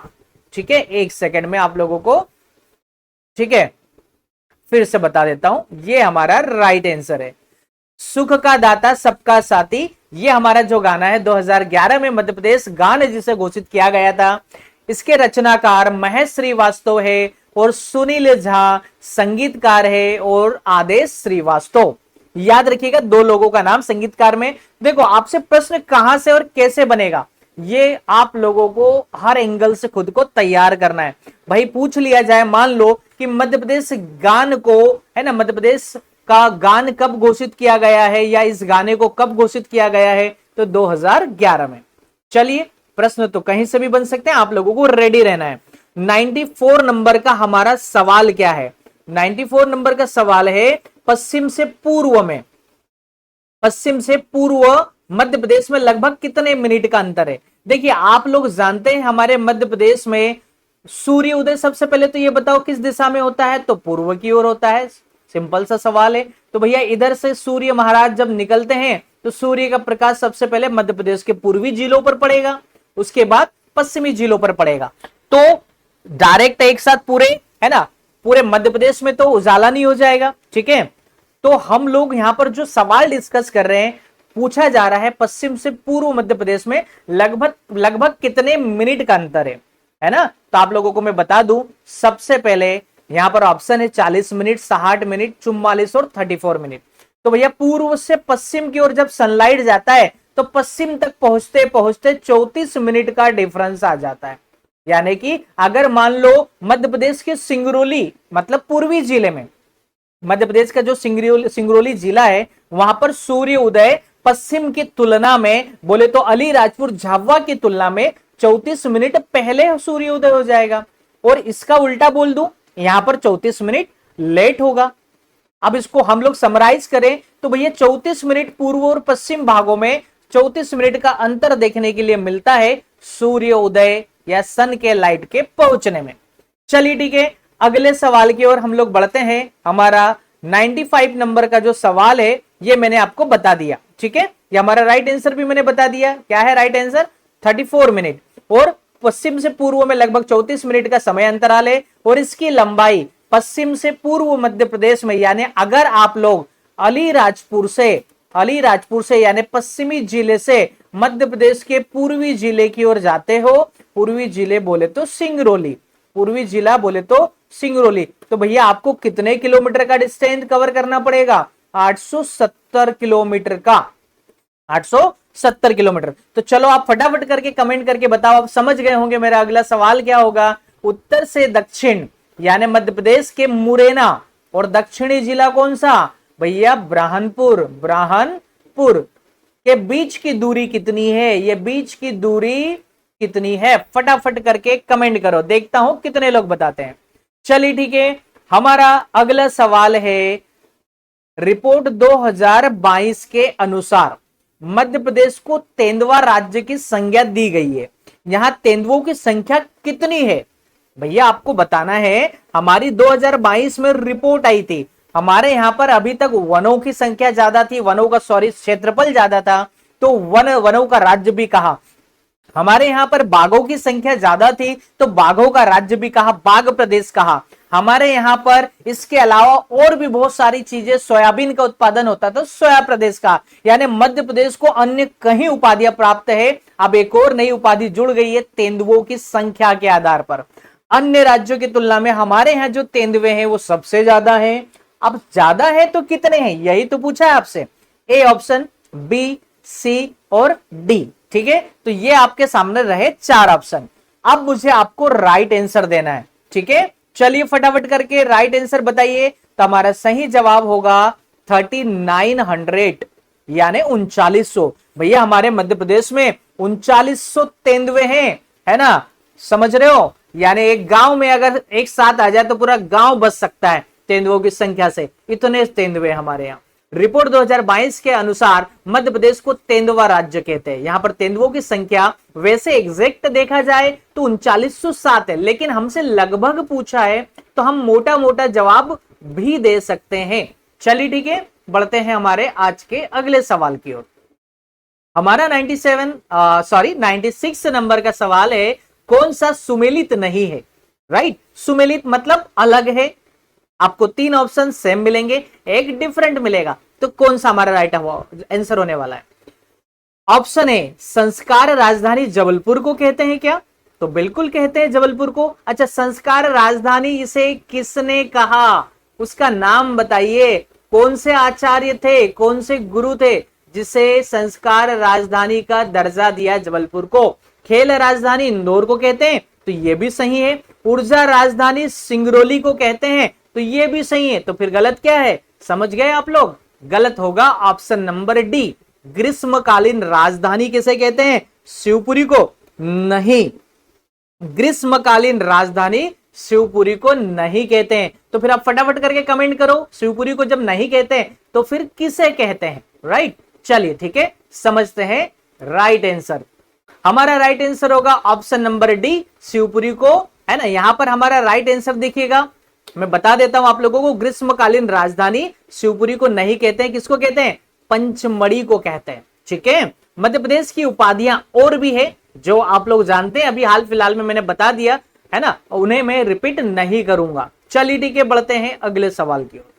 ठीक है, एक सेकंड में आप लोगों को, ठीक है, फिर से बता देता हूं, ये हमारा राइट आंसर है। सुख का दाता सबका साथी, ये हमारा जो गाना है 2011 में मध्य प्रदेश गान जिसे घोषित किया गया था, इसके रचनाकार महेश श्रीवास्तव है और सुनील झा संगीतकार है और आदेश श्रीवास्तव। याद रखिएगा, दो लोगों का नाम संगीतकार में। देखो, आपसे प्रश्न कहां से और कैसे बनेगा, ये आप लोगों को हर एंगल से खुद को तैयार करना है। भाई पूछ लिया जाए, मान लो कि मध्य प्रदेश गान को, है ना, मध्य प्रदेश का गान कब घोषित किया गया है या इस गाने को कब घोषित किया गया है, तो 2011 में। चलिए, प्रश्न तो कहीं से भी बन सकते हैं, आप लोगों को रेडी रहना है। 94 नंबर का हमारा सवाल क्या है? 94 नंबर का सवाल है, पश्चिम से पूर्व में, पश्चिम से पूर्व मध्य प्रदेश में लगभग कितने मिनट का अंतर है? देखिए, आप लोग जानते हैं हमारे मध्य प्रदेश में सूर्य उदय सबसे पहले तो ये बताओ किस दिशा में होता है? तो पूर्व की ओर होता है। सिंपल सा सवाल है। तो भैया इधर से सूर्य महाराज जब निकलते हैं तो सूर्य का प्रकाश सबसे पहले मध्य प्रदेश के पूर्वी जिलों पर पड़ेगा, उसके बाद पश्चिमी जिलों पर पड़ेगा। तो डायरेक्ट एक साथ पूरे, है ना, पूरे मध्य प्रदेश में तो उजाला नहीं हो जाएगा। ठीक है, तो हम लोग यहां पर जो सवाल डिस्कस कर रहे हैं, पूछा जा रहा है पश्चिम से पूर्व मध्य प्रदेश में लगभग कितने मिनट का अंतर है ना। तो आप लोगों को मैं बता दूं, सबसे पहले यहां पर ऑप्शन है 40 मिनट, 60 मिनट, 44 और 34 मिनट। तो भैया पूर्व से पश्चिम की ओर जब सनलाइट जाता है तो पश्चिम तक पहुंचते पहुंचते 34 मिनट का डिफरेंस आ जाता है। यानी कि अगर मान लो मध्य प्रदेश के सिंगरौली, मतलब पूर्वी जिले में, मध्य प्रदेश का जो सिंगरौली जिला है, वहां पर सूर्य उदय पश्चिम की तुलना में, बोले तो अलीराजपुर झाबुआ की तुलना में 34 मिनट पहले सूर्योदय हो जाएगा। और इसका उल्टा बोल दूं, यहां पर 34 मिनट लेट होगा। अब इसको हम लोग समराइज करें तो भैया 34 मिनट पूर्व और पश्चिम भागों में 34 मिनट का अंतर देखने के लिए मिलता है सूर्योदय या सन के लाइट के पहुंचने में। चलिए ठीक है, अगले सवाल की ओर हम लोग बढ़ते हैं। हमारा 95 नंबर का जो सवाल है ये मैंने आपको बता दिया। ठीक है, ये हमारा राइट आंसर भी मैंने बता दिया। क्या है राइट आंसर? 34 मिनट और पश्चिम से पूर्व में लगभग 34 मिनट का समय अंतराल है। और इसकी लंबाई पश्चिम से पूर्व मध्य प्रदेश में, यानी अगर आप लोग अलीराजपुर से यानी पश्चिमी जिले से मध्य प्रदेश के पूर्वी जिले की ओर जाते हो, पूर्वी जिले बोले तो सिंगरौली, पूर्वी जिला बोले तो सिंगरौली, तो भैया आपको कितने किलोमीटर का डिस्टेंस कवर करना पड़ेगा? 870 किलोमीटर का, 870 किलोमीटर। तो चलो आप फटाफट करके कमेंट करके बताओ, आप समझ गए होंगे मेरा अगला सवाल क्या होगा। उत्तर से दक्षिण यानी मध्य प्रदेश के मुरैना और दक्षिणी जिला कौन सा? भैया ब्राह्मणपुर के बीच की दूरी कितनी है? ये बीच की दूरी कितनी है? फटाफट करके कमेंट करो, देखता हूं कितने लोग बताते हैं। चलिए ठीक है, हमारा अगला सवाल है, रिपोर्ट 2022 के अनुसार मध्य प्रदेश को तेंदुआ राज्य की संज्ञा दी गई है। यहां तेंदुओं की संख्या कितनी है? भैया आपको बताना है, हमारी 2022 में रिपोर्ट आई थी, हमारे यहां पर अभी तक वनों की संख्या ज्यादा थी, क्षेत्रफल ज्यादा था, तो वनों का राज्य भी कहा। हमारे यहां पर बाघों की संख्या ज्यादा थी तो बाघों का राज्य भी कहा, बाघ प्रदेश कहा। हमारे यहां पर इसके अलावा और भी बहुत सारी चीजें, सोयाबीन का उत्पादन होता था, सोया प्रदेश का, यानी मध्य प्रदेश को अन्य कहीं उपाधियां प्राप्त है। अब एक और नई उपाधि जुड़ गई है तेंदुओं की संख्या के आधार पर। अन्य राज्यों की तुलना में हमारे यहाँ जो तेंदुए हैं वो सबसे ज्यादा है। अब ज्यादा है तो कितने हैं, यही तो पूछा है आपसे। ए ऑप्शन, बी, सी और डी। ठीक है, तो ये आपके सामने रहे 4 ऑप्शन। अब मुझे आपको राइट आंसर देना है। ठीक है, चलिए फटाफट करके राइट आंसर बताइए। तो हमारा सही जवाब होगा 3900 यानी 3900। भैया हमारे मध्य प्रदेश में 3900 तेंदुए हैं, है ना, समझ रहे हो। यानी एक गांव में अगर एक साथ आ जाए तो पूरा गांव बच सकता है तेंदुओं की संख्या से, इतने तेंदुए हमारे यहाँ। रिपोर्ट 2022 के अनुसार मध्य प्रदेश को तेंदुआ राज्य कहते हैं। यहां पर तेंदुओं की संख्या वैसे एग्जैक्ट देखा जाए तो 3907 है, लेकिन हमसे लगभग पूछा है तो हम मोटा मोटा जवाब भी दे सकते हैं। चलिए ठीक है, बढ़ते हैं हमारे आज के अगले सवाल की ओर। हमारा 96 नंबर का सवाल है, कौन सा सुमेलित नहीं है। राइट, सुमेलित मतलब अलग है। आपको 3 ऑप्शन सेम मिलेंगे, एक डिफरेंट मिलेगा, तो कौन सा हमारा राइट आंसर होने वाला है। ऑप्शन ए, संस्कार राजधानी जबलपुर को कहते हैं क्या, तो बिल्कुल कहते हैं जबलपुर को। अच्छा, संस्कार राजधानी इसे किसने कहा, उसका नाम बताइए। कौन से आचार्य थे, कौन से गुरु थे जिसे संस्कार राजधानी का दर्जा दिया जबलपुर को। खेल राजधानी इंदौर को कहते हैं, तो यह भी सही है। ऊर्जा राजधानी सिंगरौली को कहते हैं, तो यह भी सही है। तो फिर गलत क्या है, समझ गए आप लोग। गलत होगा ऑप्शन नंबर डी, ग्रीष्मकालीन राजधानी किसे कहते हैं, शिवपुरी को नहीं, ग्रीष्मकालीन राजधानी शिवपुरी को नहीं कहते हैं। तो फिर आप फटाफट करके कमेंट करो, शिवपुरी को जब नहीं कहते हैं तो फिर किसे कहते हैं। राइट, चलिए ठीक है, समझते हैं राइट आंसर। हमारा राइट आंसर होगा ऑप्शन नंबर डी, शिवपुरी को, है ना। यहां पर हमारा राइट आंसर देखिएगा, मैं बता देता हूं आप लोगों को। ग्रीष्मकालीन राजधानी शिवपुरी को नहीं कहते हैं, किसको कहते हैं, पंचमढ़ी को कहते हैं। ठीक है, मध्य प्रदेश की उपाधियां और भी है जो आप लोग जानते हैं, अभी हाल फिलहाल में मैंने बता दिया है ना, उन्हें मैं रिपीट नहीं करूंगा। चलिए ठीक है, बढ़ते हैं अगले सवाल की ओर।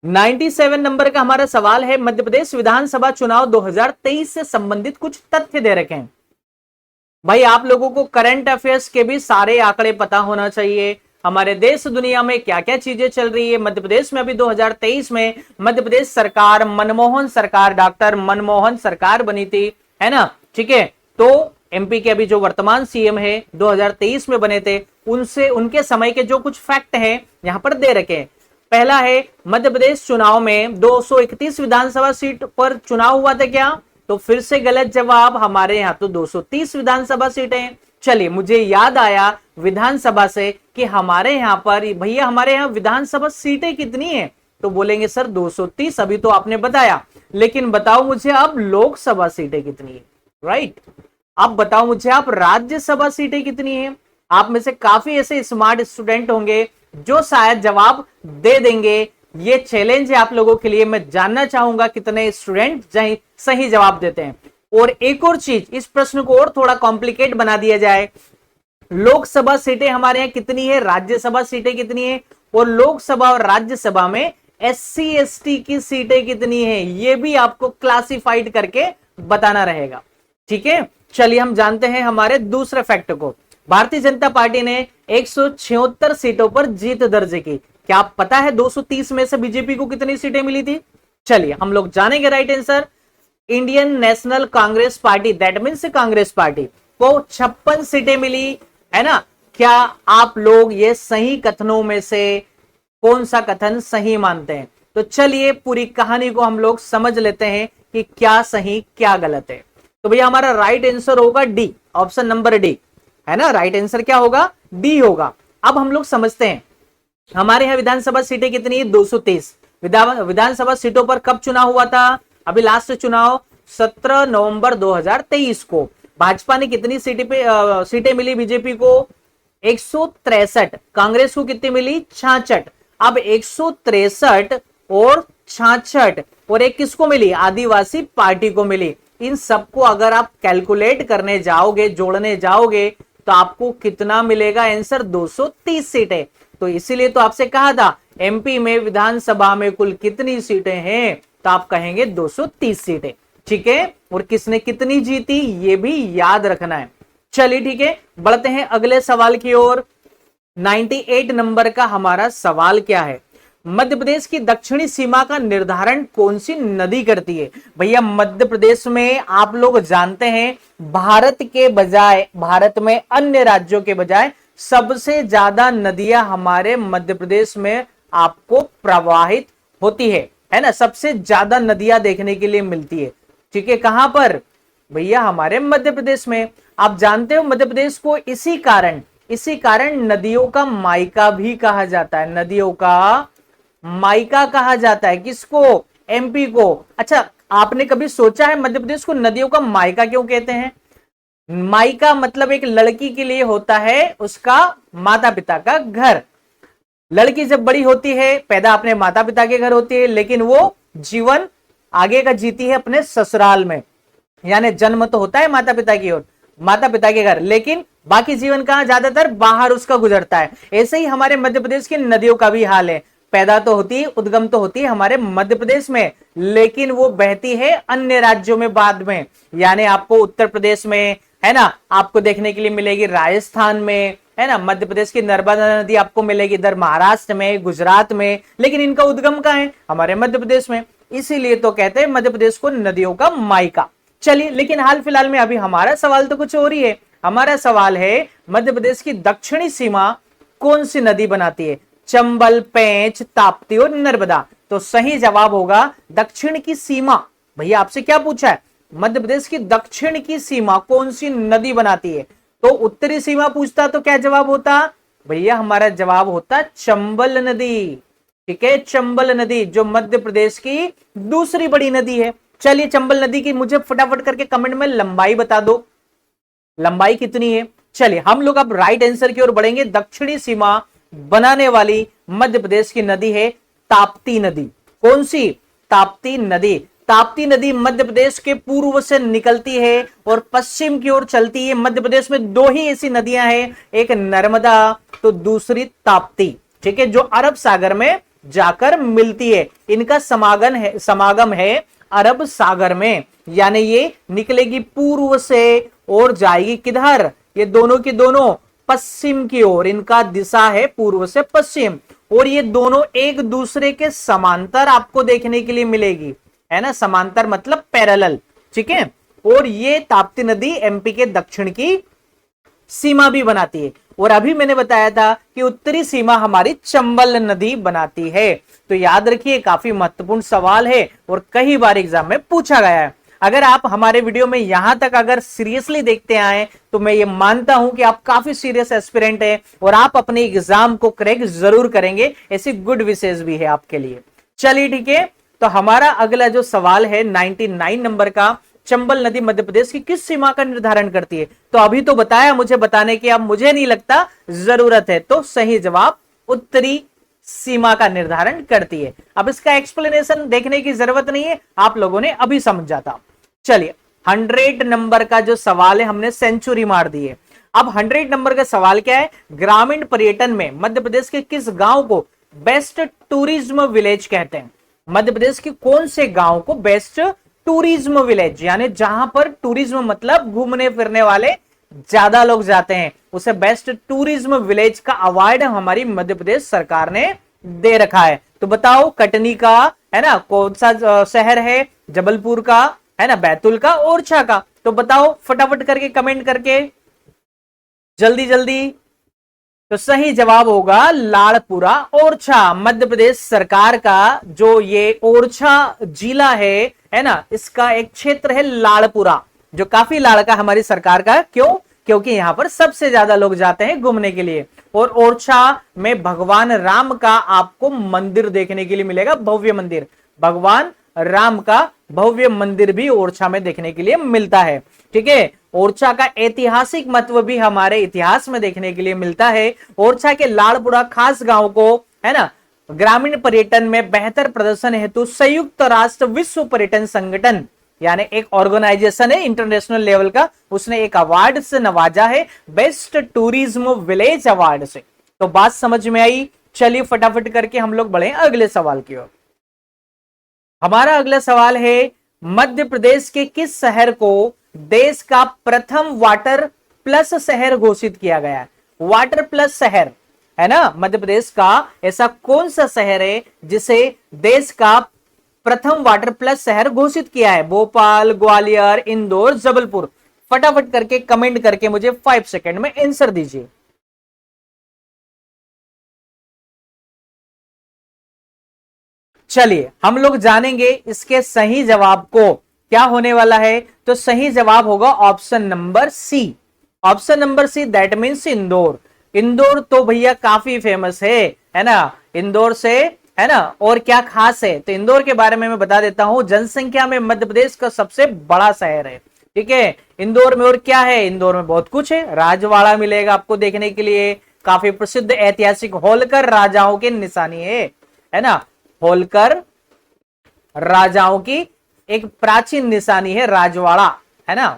97 नंबर का हमारा सवाल है, मध्य प्रदेश विधानसभा चुनाव 2023 से संबंधित कुछ तथ्य दे रखे हैं। भाई आप लोगों को करंट अफेयर्स के भी सारे आंकड़े पता होना चाहिए, हमारे देश दुनिया में क्या क्या चीजें चल रही है। मध्य प्रदेश में अभी 2023 में मध्य प्रदेश सरकार, मनमोहन सरकार, डॉक्टर मनमोहन सरकार बनी थी, है ना। ठीक है, तो एमपी के अभी जो वर्तमान सीएम है 2023 में बने थे, उनसे उनके समय के जो कुछ फैक्ट हैं यहां पर दे रखे हैं। पहला है, मध्य प्रदेश चुनाव में 231 विधानसभा सीट पर चुनाव हुआ था क्या, तो फिर से गलत जवाब, हमारे यहाँ तो 230 विधानसभा सीटें। चलिए, मुझे याद आया विधानसभा से कि हमारे यहाँ पर, भैया हमारे यहाँ विधानसभा सीटें कितनी हैं, तो बोलेंगे सर 230, अभी तो आपने बताया, लेकिन बताओ मुझे अब लोकसभा सीटें कितनी है। राइट, अब बताओ मुझे आप राज्यसभा सीटें कितनी है। आप में से काफी ऐसे स्मार्ट स्टूडेंट होंगे जो शायद जवाब दे देंगे। ये चैलेंज है आप लोगों के लिए, मैं जानना चाहूंगा कितने स्टूडेंट सही जवाब देते हैं। और एक और चीज, इस प्रश्न को और थोड़ा कॉम्प्लिकेट बना दिया जाए, लोकसभा सीटें हमारे यहाँ कितनी है, राज्यसभा सीटें कितनी है, और लोकसभा और राज्यसभा में SC ST की सीटें कितनी है, ये भी आपको क्लासिफाइड करके बताना रहेगा। ठीक है, चलिए हम जानते हैं हमारे दूसरे फैक्ट को। भारतीय जनता पार्टी ने 176 सीटों पर जीत दर्ज की। क्या आप पता है 230 में से बीजेपी को कितनी सीटें मिली थी। चलिए हम लोग जानेंगे right answer. Indian national Congress party, that means Congress party को 56 सीटें मिली, है ना। क्या आप लोग ये सही कथनों में से कौन सा कथन सही मानते हैं, तो चलिए पूरी कहानी को हम लोग समझ लेते हैं कि क्या सही क्या गलत है। तो भैया हमारा राइट आंसर होगा डी, ऑप्शन नंबर डी, है ना। राइट आंसर क्या होगा, डी होगा। अब हम लोग समझते हैं हमारे यहाँ विधानसभा सीटें कितनी है, 230 विधानसभा सीटों पर कब चुनाव हुआ था, अभी लास्ट चुनाव 17 नवंबर 2023 को। भाजपा ने कितनी सीटें मिली बीजेपी को, 163। कांग्रेस को कितनी मिली, 66। अब 163 और 66 और एक किसको मिली, आदिवासी पार्टी को मिली। इन सबको अगर आप कैलकुलेट करने जाओगे, जोड़ने जाओगे, तो आपको कितना मिलेगा आंसर, 230 सीटें। तो इसीलिए तो आपसे कहा था एमपी में विधानसभा में कुल कितनी सीटें हैं, तो आप कहेंगे 230 सीटें। ठीक है, और किसने कितनी जीती ये भी याद रखना है। चलिए ठीक है, बढ़ते हैं अगले सवाल की ओर। 98 नंबर का हमारा सवाल क्या है, मध्य प्रदेश की दक्षिणी सीमा का निर्धारण कौन सी नदी करती है। भैया मध्य प्रदेश में आप लोग जानते हैं भारत के बजाय, भारत में अन्य राज्यों के बजाय सबसे ज्यादा नदियां हमारे मध्य प्रदेश में आपको प्रवाहित होती है ना। सबसे ज्यादा नदियां देखने के लिए मिलती है। ठीक है, कहां पर, भैया हमारे मध्य प्रदेश में। आप जानते हो मध्य प्रदेश को इसी कारण नदियों का मायका भी कहा जाता है। नदियों का मायका कहा जाता है किसको? एमपी को। अच्छा, आपने कभी सोचा है मध्य प्रदेश को नदियों का मायका क्यों कहते हैं? मायका मतलब एक लड़की के लिए होता है उसका माता पिता का घर। लड़की जब बड़ी होती है, पैदा अपने माता पिता के घर होती है, लेकिन वो जीवन आगे का जीती है अपने ससुराल में। यानी जन्म तो होता है माता पिता की ओर, माता पिता के घर, लेकिन बाकी जीवन कहां? ज्यादातर बाहर उसका गुजरता है। ऐसे ही हमारे मध्य प्रदेश की नदियों का भी हाल है। पैदा तो होती है, उद्गम तो होती है हमारे मध्य प्रदेश में, लेकिन वो बहती है अन्य राज्यों में बाद में। यानी आपको उत्तर प्रदेश में, है ना, आपको देखने के लिए मिलेगी राजस्थान में, है ना, मध्य प्रदेश की नर्मदा नदी आपको मिलेगी इधर महाराष्ट्र में, गुजरात में, लेकिन इनका उद्गम कहां है? हमारे मध्य प्रदेश में। इसीलिए तो कहते हैं मध्य प्रदेश को नदियों का मायका। चलिए, लेकिन हाल फिलहाल में अभी हमारा सवाल तो कुछ और ही है। हमारा सवाल है मध्य प्रदेश की दक्षिणी सीमा कौन सी नदी बनाती है? चंबल, पेंच, ताप्ती और नर्मदा। तो सही जवाब होगा दक्षिण की सीमा। भैया आपसे क्या पूछा है? मध्य प्रदेश की दक्षिण की सीमा कौन सी नदी बनाती है? तो उत्तरी सीमा पूछता तो क्या जवाब होता? भैया हमारा जवाब होता चंबल नदी। ठीक है, चंबल नदी जो मध्य प्रदेश की दूसरी बड़ी नदी है। चलिए, चंबल नदी की मुझे फटाफट करके कमेंट में लंबाई बता दो, लंबाई कितनी है? चलिए, हम लोग अब राइट आंसर की ओर बढ़ेंगे। दक्षिणी सीमा बनाने वाली मध्य प्रदेश की नदी है ताप्ती नदी। कौन सी? ताप्ती नदी। ताप्ती नदी मध्य प्रदेश के पूर्व से निकलती है और पश्चिम की ओर चलती है। मध्य प्रदेश में दो ही ऐसी नदियां हैं, एक नर्मदा तो दूसरी ताप्ती। ठीक है, जो अरब सागर में जाकर मिलती है। इनका समागम है अरब सागर में। यानी ये निकलेगी पूर्व से और जाएगी किधर? ये दोनों की दोनों पश्चिम की ओर। इनका दिशा है पूर्व से पश्चिम, और ये दोनों एक दूसरे के समांतर आपको देखने के लिए मिलेगी, है ना। समांतर मतलब पैरेलल। ठीक है, और ये ताप्ती नदी एमपी के दक्षिण की सीमा भी बनाती है। और अभी मैंने बताया था कि उत्तरी सीमा हमारी चंबल नदी बनाती है। तो याद रखिए, काफी महत्वपूर्ण सवाल है और कई बार एग्जाम में पूछा गया है। अगर आप हमारे वीडियो में यहां तक अगर सीरियसली देखते आए तो मैं ये मानता हूं कि आप काफी सीरियस एस्पिरेंट हैं और आप अपने एग्जाम को क्रैक जरूर करेंगे। ऐसी गुड विशेष भी है आपके लिए। चलिए ठीक है, तो हमारा अगला जो सवाल है 99 नंबर का, चंबल नदी मध्य प्रदेश की किस सीमा का निर्धारण करती है? तो अभी तो बताया मुझे बताने की, अब मुझे नहीं लगता जरूरत है। तो सही जवाब उत्तरी सीमा का निर्धारण करती है। अब इसका एक्सप्लेनेशन देखने की जरूरत नहीं है, आप लोगों ने अभी समझा था। चलिए, 100 नंबर का जो सवाल है हमने सेंचुरी मार दी है। अब 100 नंबर का सवाल क्या है? ग्रामीण पर्यटन में मध्य प्रदेश के किस गांव को बेस्ट टूरिज्म विलेज कहते हैं? मध्य प्रदेश के कौन से गांव को बेस्ट टूरिज्म विलेज, यानी जहां पर टूरिज्म मतलब घूमने फिरने वाले ज्यादा लोग जाते हैं, उसे बेस्ट टूरिज्म विलेज का अवार्ड हमारी मध्य प्रदेश सरकार ने दे रखा है। तो बताओ, कटनी का, है ना, कौन सा शहर है? जबलपुर का, है ना, बैतूल का, ओरछा का? तो बताओ फटाफट करके कमेंट करके, जल्दी जल्दी। तो सही जवाब होगा लाड़पुरा ओरछा। मध्य प्रदेश सरकार का जो ये ओरछा जिला है ना, इसका एक क्षेत्र है लाड़पुरा, जो काफी लाड़का हमारी सरकार का। क्यों? क्योंकि यहां पर सबसे ज्यादा लोग जाते हैं घूमने के लिए। और ओरछा में भगवान राम का आपको मंदिर देखने के लिए मिलेगा, भव्य मंदिर। भगवान राम का भव्य मंदिर भी ओरछा में देखने के लिए मिलता है। ठीक है, ओरछा का ऐतिहासिक महत्व भी हमारे इतिहास में देखने के लिए मिलता है। ओरछा के लाड़पुरा खास गांव को, है ना, ग्रामीण पर्यटन में बेहतर प्रदर्शन हेतु संयुक्त राष्ट्र विश्व पर्यटन संगठन, यानी एक ऑर्गेनाइजेशन है इंटरनेशनल लेवल का, उसने एक अवार्ड से नवाजा है, बेस्ट टूरिज्म विलेज अवार्ड से। तो बात समझ में आई? चलिए फटाफट करके हम लोग बढ़े अगले सवाल की ओर। हमारा अगला सवाल है, मध्य प्रदेश के किस शहर को देश का प्रथम वाटर प्लस शहर घोषित किया गया है? वाटर प्लस शहर, है ना, मध्य प्रदेश का ऐसा कौन सा शहर है जिसे देश का प्रथम वाटर प्लस शहर घोषित किया है? भोपाल, ग्वालियर, इंदौर, जबलपुर? फटाफट करके कमेंट करके मुझे 5 सेकंड में आंसर दीजिए। चलिए हम लोग जानेंगे इसके सही जवाब को। क्या होने वाला है? तो सही जवाब होगा option number C. Option number C, that means Indore. Indore तो भैया काफी फेमस है ना, इंदौर से, है ना। और क्या खास है, तो इंदौर के बारे में मैं बता देता हूं, जनसंख्या में मध्य प्रदेश का सबसे बड़ा शहर है, ठीक है। इंदौर में और क्या है, इंदौर में बहुत कुछ है, राजवाड़ा मिलेगा आपको देखने के लिए, काफी प्रसिद्ध ऐतिहासिक होलकर राजाओं की निशानी है ना। होलकर राजाओं की एक प्राचीन निशानी है राजवाड़ा, है ना,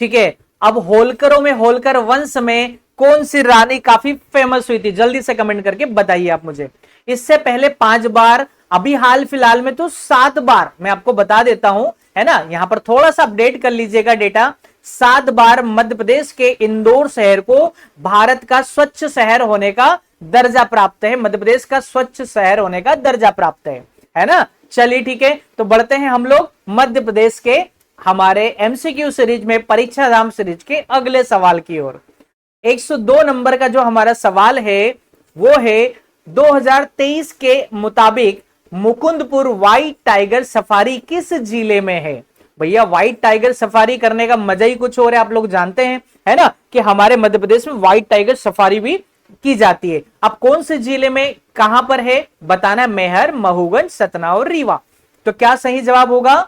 ठीक है। अब होलकरों में, होलकर वंश में कौन सी रानी काफी फेमस हुई थी, जल्दी से कमेंट करके बताइए आप मुझे। इससे पहले 5 बार, अभी हाल फिलहाल में तो 7 बार, मैं आपको बता देता हूं, है ना, यहां पर थोड़ा सा अपडेट कर लीजिएगा डेटा। 7 बार मध्य प्रदेश के इंदौर शहर को भारत का स्वच्छ शहर होने का दर्जा प्राप्त है, मध्य प्रदेश का स्वच्छ शहर होने का दर्जा प्राप्त है ना। चलिए ठीक है, तो बढ़ते हैं हम लोग मध्य प्रदेश के हमारे एमसीक्यू सीरीज में, परीक्षा धाम सीरीज के अगले सवाल की ओर। 102 नंबर का जो हमारा सवाल है वो है 2023 के मुताबिक मुकुंदपुर व्हाइट टाइगर सफारी किस जिले में है? भैया व्हाइट टाइगर सफारी करने का मजा ही कुछ और है, आप लोग जानते हैं, है ना, कि हमारे मध्य प्रदेश में व्हाइट टाइगर सफारी भी की जाती है। अब कौन से जिले में, कहां पर है बताना, मेहर, महूगंज, सतना और रीवा। तो क्या सही जवाब होगा?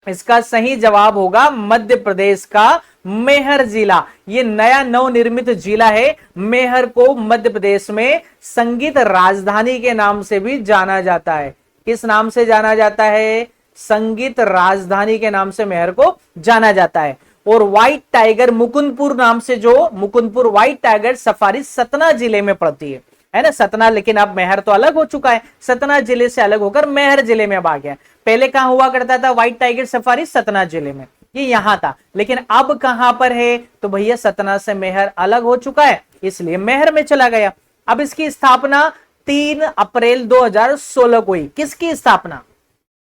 इसका सही जवाब होगा मध्य प्रदेश का मेहर जिला। ये नया नवनिर्मित जिला है। मेहर को मध्य प्रदेश में संगीत राजधानी के नाम से भी जाना जाता है। किस नाम से जाना जाता है? संगीत राजधानी के नाम से मेहर को जाना जाता है। और व्हाइट टाइगर मुकुंदपुर नाम से, जो Mukundpur white tiger safari Satna जिले में पड़ती है ना, सतना। लेकिन अब मेहर तो अलग हो चुका है, सतना जिले से अलग होकर मेहर जिले में अब आ गया। पहले कहां हुआ करता था व्हाइट टाइगर सफारी? सतना जिले में, ये यहां था। लेकिन अब कहां पर है? तो भैया सतना से मेहर अलग हो चुका है, इसलिए मेहर में चला गया। अब इसकी स्थापना 3 अप्रैल 2016 को हुई। किसकी स्थापना?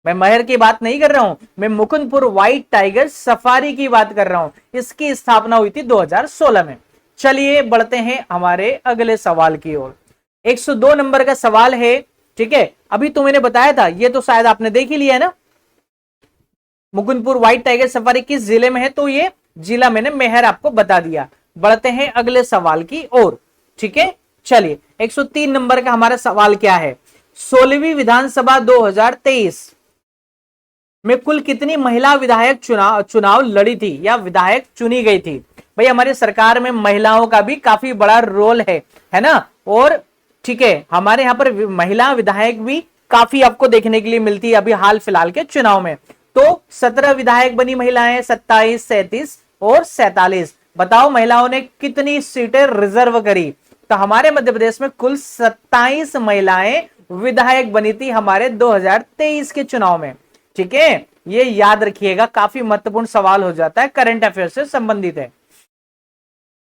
मैं मेहर की बात नहीं कर रहा हूं, मैं मुकुंदपुर व्हाइट टाइगर सफारी की बात कर रहा हूं। इसकी स्थापना हुई थी 2016 में। चलिए बढ़ते हैं हमारे अगले सवाल की ओर। 102 नंबर का सवाल है, ठीक है। अभी तो मैंने बताया था, ये तो शायद आपने देख ही लिया है ना, मुकुंदपुर व्हाइट टाइगर सफारी किस जिले में है, तो ये जिला मैंने मेहर आपको बता दिया। बढ़ते हैं अगले सवाल की ओर, ठीक है। चलिए 103 नंबर का हमारा सवाल क्या है? 16वीं विधानसभा 2023 में कुल कितनी महिला विधायक चुनाव लड़ी थी या विधायक चुनी गई थी? भाई हमारी सरकार में महिलाओं का भी काफी बड़ा रोल है ना। और ठीक है, हमारे यहाँ पर महिला विधायक भी काफी आपको देखने के लिए मिलती है अभी हाल फिलहाल के चुनाव में। तो 17 विधायक बनी महिलाएं, 27, 37 और 47। बताओ महिलाओं ने कितनी सीटें रिजर्व करी? तो हमारे मध्य प्रदेश में कुल 27 महिलाएं विधायक बनी थी हमारे 2023 के चुनाव में, ठीक है। ये याद रखिएगा, काफी महत्वपूर्ण सवाल हो जाता है, करंट अफेयर से संबंधित है।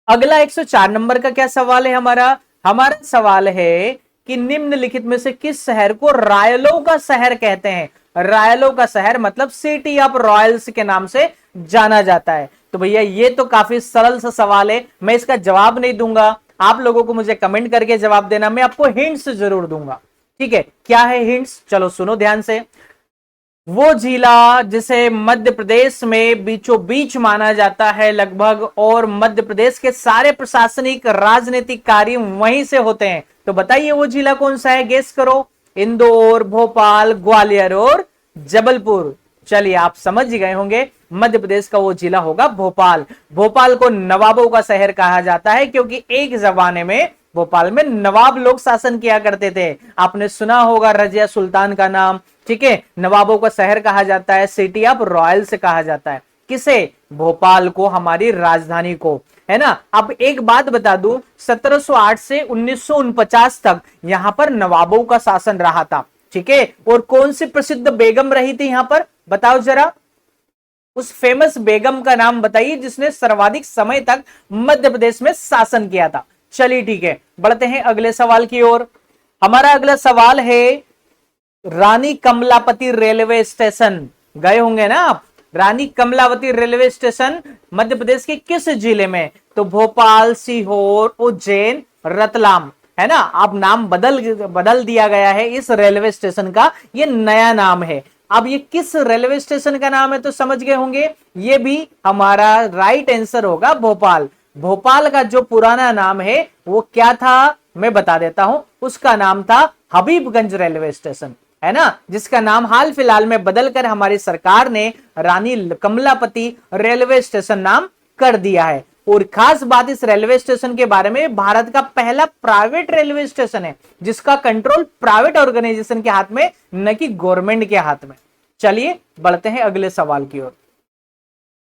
अगला 104 नंबर का क्या सवाल है हमारा? हमारा सवाल है कि निम्नलिखित में से किस शहर को रायलों का शहर कहते हैं? रायलों का शहर मतलब सिटी ऑफ रॉयल्स के नाम से जाना जाता है। तो भैया ये तो काफी सरल सा सवाल है, मैं इसका जवाब नहीं दूंगा, आप लोगों को मुझे कमेंट करके जवाब देना, मैं आपको हिंट्स जरूर दूंगा, ठीक है। क्या है हिंट्स? चलो सुनो ध्यान से। वो जिला जिसे मध्य प्रदेश में बीचों बीच माना जाता है लगभग, और मध्य प्रदेश के सारे प्रशासनिक राजनीतिक कार्य वहीं से होते हैं। तो बताइए वो जिला कौन सा है, गेस करो। इंदौर, भोपाल, ग्वालियर और जबलपुर। चलिए आप समझ गए होंगे, मध्य प्रदेश का वो जिला होगा भोपाल। भोपाल को नवाबों का शहर कहा जाता है क्योंकि एक जमाने में भोपाल में नवाब लोग शासन किया करते थे। आपने सुना होगा रजिया सुल्तान का नाम, ठीक है। नवाबों का शहर कहा जाता है, सिटी ऑफ रॉयल से कहा जाता है। किसे? भोपाल को, हमारी राजधानी को, है ना। अब एक बात बता दूं, 1708 से 1949 तक यहां पर नवाबों का शासन रहा था, ठीक है। और कौन सी प्रसिद्ध बेगम रही थी यहां पर, बताओ जरा। उस फेमस बेगम का नाम बताइए जिसने सर्वाधिक समय तक मध्य प्रदेश में शासन किया था। चलिए ठीक है, बढ़ते हैं अगले सवाल की ओर। हमारा अगला सवाल है, रानी कमलापति रेलवे स्टेशन गए होंगे ना आप। रानी कमलावती रेलवे स्टेशन मध्य प्रदेश के किस जिले में? तो भोपाल, सीहोर, उज्जैन, रतलाम, है ना। अब नाम बदल दिया गया है इस रेलवे स्टेशन का, ये नया नाम है। अब ये किस रेलवे स्टेशन का नाम है तो समझ गए होंगे, ये भी हमारा राइट आंसर होगा भोपाल। भोपाल का जो पुराना नाम है वो क्या था मैं बता देता हूं, उसका नाम था हबीबगंज रेलवे स्टेशन, है ना, जिसका नाम हाल फिलहाल में बदलकर हमारी सरकार ने रानी कमलापति रेलवे स्टेशन नाम कर दिया है। और खास बात इस रेलवे स्टेशन के बारे में, भारत का पहला प्राइवेट रेलवे स्टेशन है जिसका कंट्रोल प्राइवेट ऑर्गेनाइजेशन के हाथ में, न कि गवर्नमेंट के हाथ में। चलिए बढ़ते हैं अगले सवाल की ओर।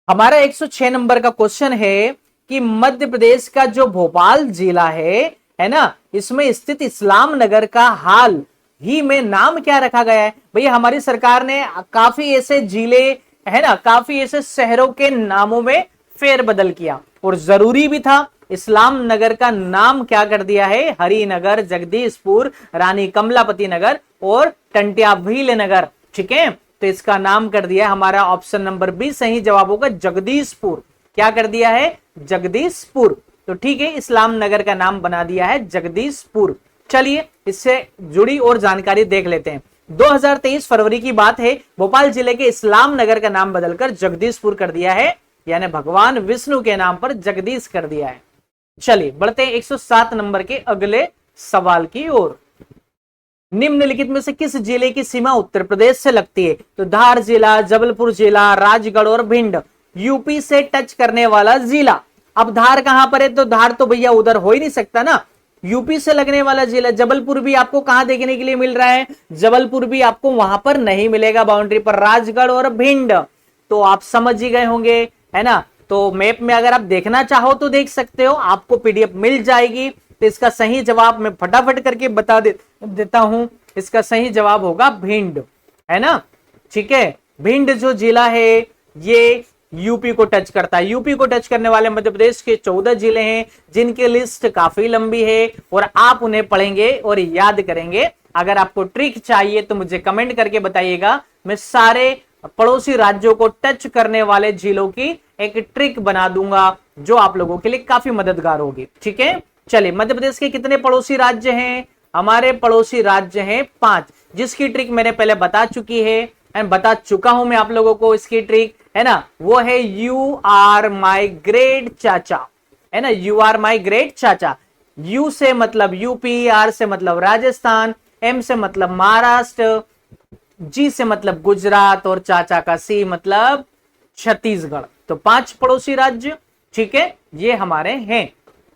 हमारा 106 नंबर का क्वेश्चन है कि मध्य प्रदेश का जो भोपाल जिला है ना, इसमें स्थित इस्लाम नगर का हाल ही में नाम क्या रखा गया है। भैया हमारी सरकार ने काफी ऐसे जिले है ना, काफी ऐसे शहरों के नामों में फेरबदल किया और जरूरी भी था। इस्लाम नगर का नाम क्या कर दिया है, हरिनगर, जगदीशपुर, रानी कमलापति नगर और टंट्याभील नगर। ठीक है, तो इसका नाम कर दिया हमारा ऑप्शन नंबर बी सही जवाब होगा जगदीशपुर। क्या कर दिया है, जगदीशपुर। तो ठीक है, इस्लाम नगर का नाम बना दिया है जगदीशपुर। चलिए इससे जुड़ी और जानकारी देख लेते हैं। 2023 फरवरी की बात है, भोपाल जिले के इस्लाम नगर का नाम बदलकर जगदीशपुर कर दिया है, यानी भगवान विष्णु के नाम पर जगदीश कर दिया है। चलिए बढ़ते हैं 107 नंबर के अगले सवाल की ओर। निम्नलिखित में से किस जिले की सीमा उत्तर प्रदेश से लगती है, तो धार जिला, जबलपुर जिला, राजगढ़ और भिंड। यूपी से टच करने वाला जिला। अब धार कहां पर है, तो धार तो भैया उधर हो ही नहीं सकता ना, यूपी से लगने वाला जिला। जबलपुर भी आपको कहां देखने के लिए मिल रहा है, जबलपुर भी आपको वहां पर नहीं मिलेगा बाउंड्री पर। राजगढ़ और भिंड तो आप समझ ही गए होंगे, है ना। तो मैप में अगर आप देखना चाहो तो देख सकते हो, आपको पीडीएफ मिल जाएगी। तो इसका सही जवाब मैं फटाफट करके बता देता हूं, इसका सही जवाब होगा भिंड, है ना। ठीक है, भिंड जो जिला है ये यूपी को टच करता है। यूपी को टच करने वाले मध्य प्रदेश के 14 जिले हैं जिनकी लिस्ट काफी लंबी है और आप उन्हें पढ़ेंगे और याद करेंगे। अगर आपको ट्रिक चाहिए तो मुझे कमेंट करके बताइएगा, मैं सारे पड़ोसी राज्यों को टच करने वाले जिलों की एक ट्रिक बना दूंगा जो आप लोगों के लिए काफी मददगार होगी। ठीक है, चलिए मध्य प्रदेश के कितने पड़ोसी राज्य हैं, हमारे पड़ोसी राज्य हैं 5, जिसकी ट्रिक मैंने पहले बता चुका हूं मैं आप लोगों को। इसकी ट्रिक है ना, वो है यू आर माई ग्रेट चाचा, है ना, यू आर माई ग्रेट चाचा। यू से मतलब यूपी, आर से मतलब राजस्थान, एम से मतलब महाराष्ट्र, जी से मतलब गुजरात और चाचा का सी मतलब छत्तीसगढ़। तो 5 पड़ोसी राज्य, ठीक है, ये हमारे हैं।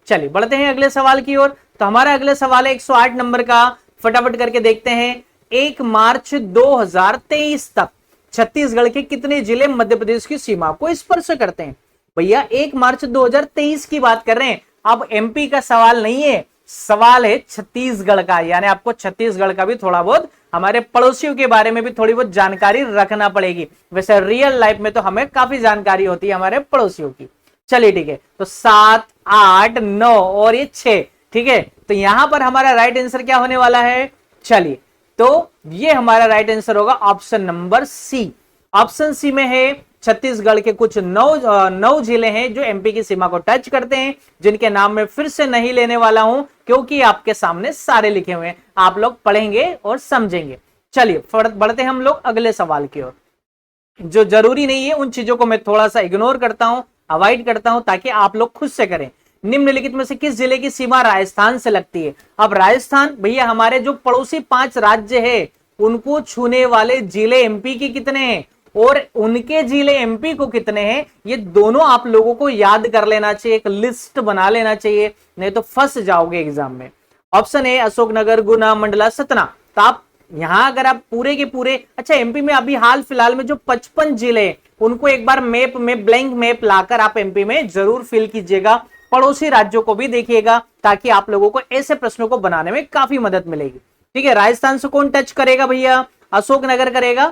चलिए बढ़ते हैं अगले सवाल की ओर। तो हमारा अगले सवाल है 108 नंबर का, फटाफट करके देखते हैं। 1 मार्च 2023 तक छत्तीसगढ़ के कितने जिले मध्य प्रदेश की सीमा को स्पर्श करते हैं। भैया 1 मार्च 2023 की बात कर रहे हैं, अब एमपी का सवाल नहीं है, सवाल है छत्तीसगढ़ का, यानी आपको छत्तीसगढ़ का भी थोड़ा बहुत, हमारे पड़ोसियों के बारे में भी थोड़ी बहुत जानकारी रखना पड़ेगी। वैसे रियल लाइफ में तो हमें काफी जानकारी होती है हमारे पड़ोसियों की। चलिए ठीक है, तो 7, 8, 9 और ये 6, ठीक है। तो यहां पर हमारा राइट आंसर क्या होने वाला है, चलिए तो ये हमारा राइट आंसर होगा option number C. Option C में है छत्तीसगढ़ के कुछ 9 जिले हैं जो एमपी की सीमा को टच करते हैं, जिनके नाम मैं फिर से नहीं लेने वाला हूं क्योंकि आपके सामने सारे लिखे हुए हैं, आप लोग पढ़ेंगे और समझेंगे। चलिए बढ़ते हैं हम लोग अगले सवाल की ओर। जो जरूरी नहीं है उन चीजों को मैं थोड़ा सा इग्नोर करता हूं, अवॉइड करता हूं, ताकि आप लोग खुद से करें। निम्नलिखित में से किस जिले की सीमा राजस्थान से लगती है। अब राजस्थान भैया हमारे जो पड़ोसी 5 राज्य है उनको छूने वाले जिले एमपी के कितने हैं और उनके जिले एमपी को कितने हैं, ये दोनों आप लोगों को याद कर लेना चाहिए, एक लिस्ट बना लेना चाहिए, नहीं तो फंस जाओगे एग्जाम में। ऑप्शन ए अशोकनगर, गुना, मंडला, सतना। तो आप यहां अगर आप पूरे के पूरे, अच्छा एमपी में अभी हाल फिलहाल में जो 55 जिले उनको एक बार मैप में ब्लैंक मैप लाकर आप एमपी में जरूर फिल कीजिएगा, पड़ोसी राज्यों को भी देखिएगा, ताकि आप लोगों को ऐसे प्रश्नों को बनाने में काफी मदद मिलेगी। ठीक है, राजस्थान से कौन टच करेगा भैया, अशोकनगर करेगा।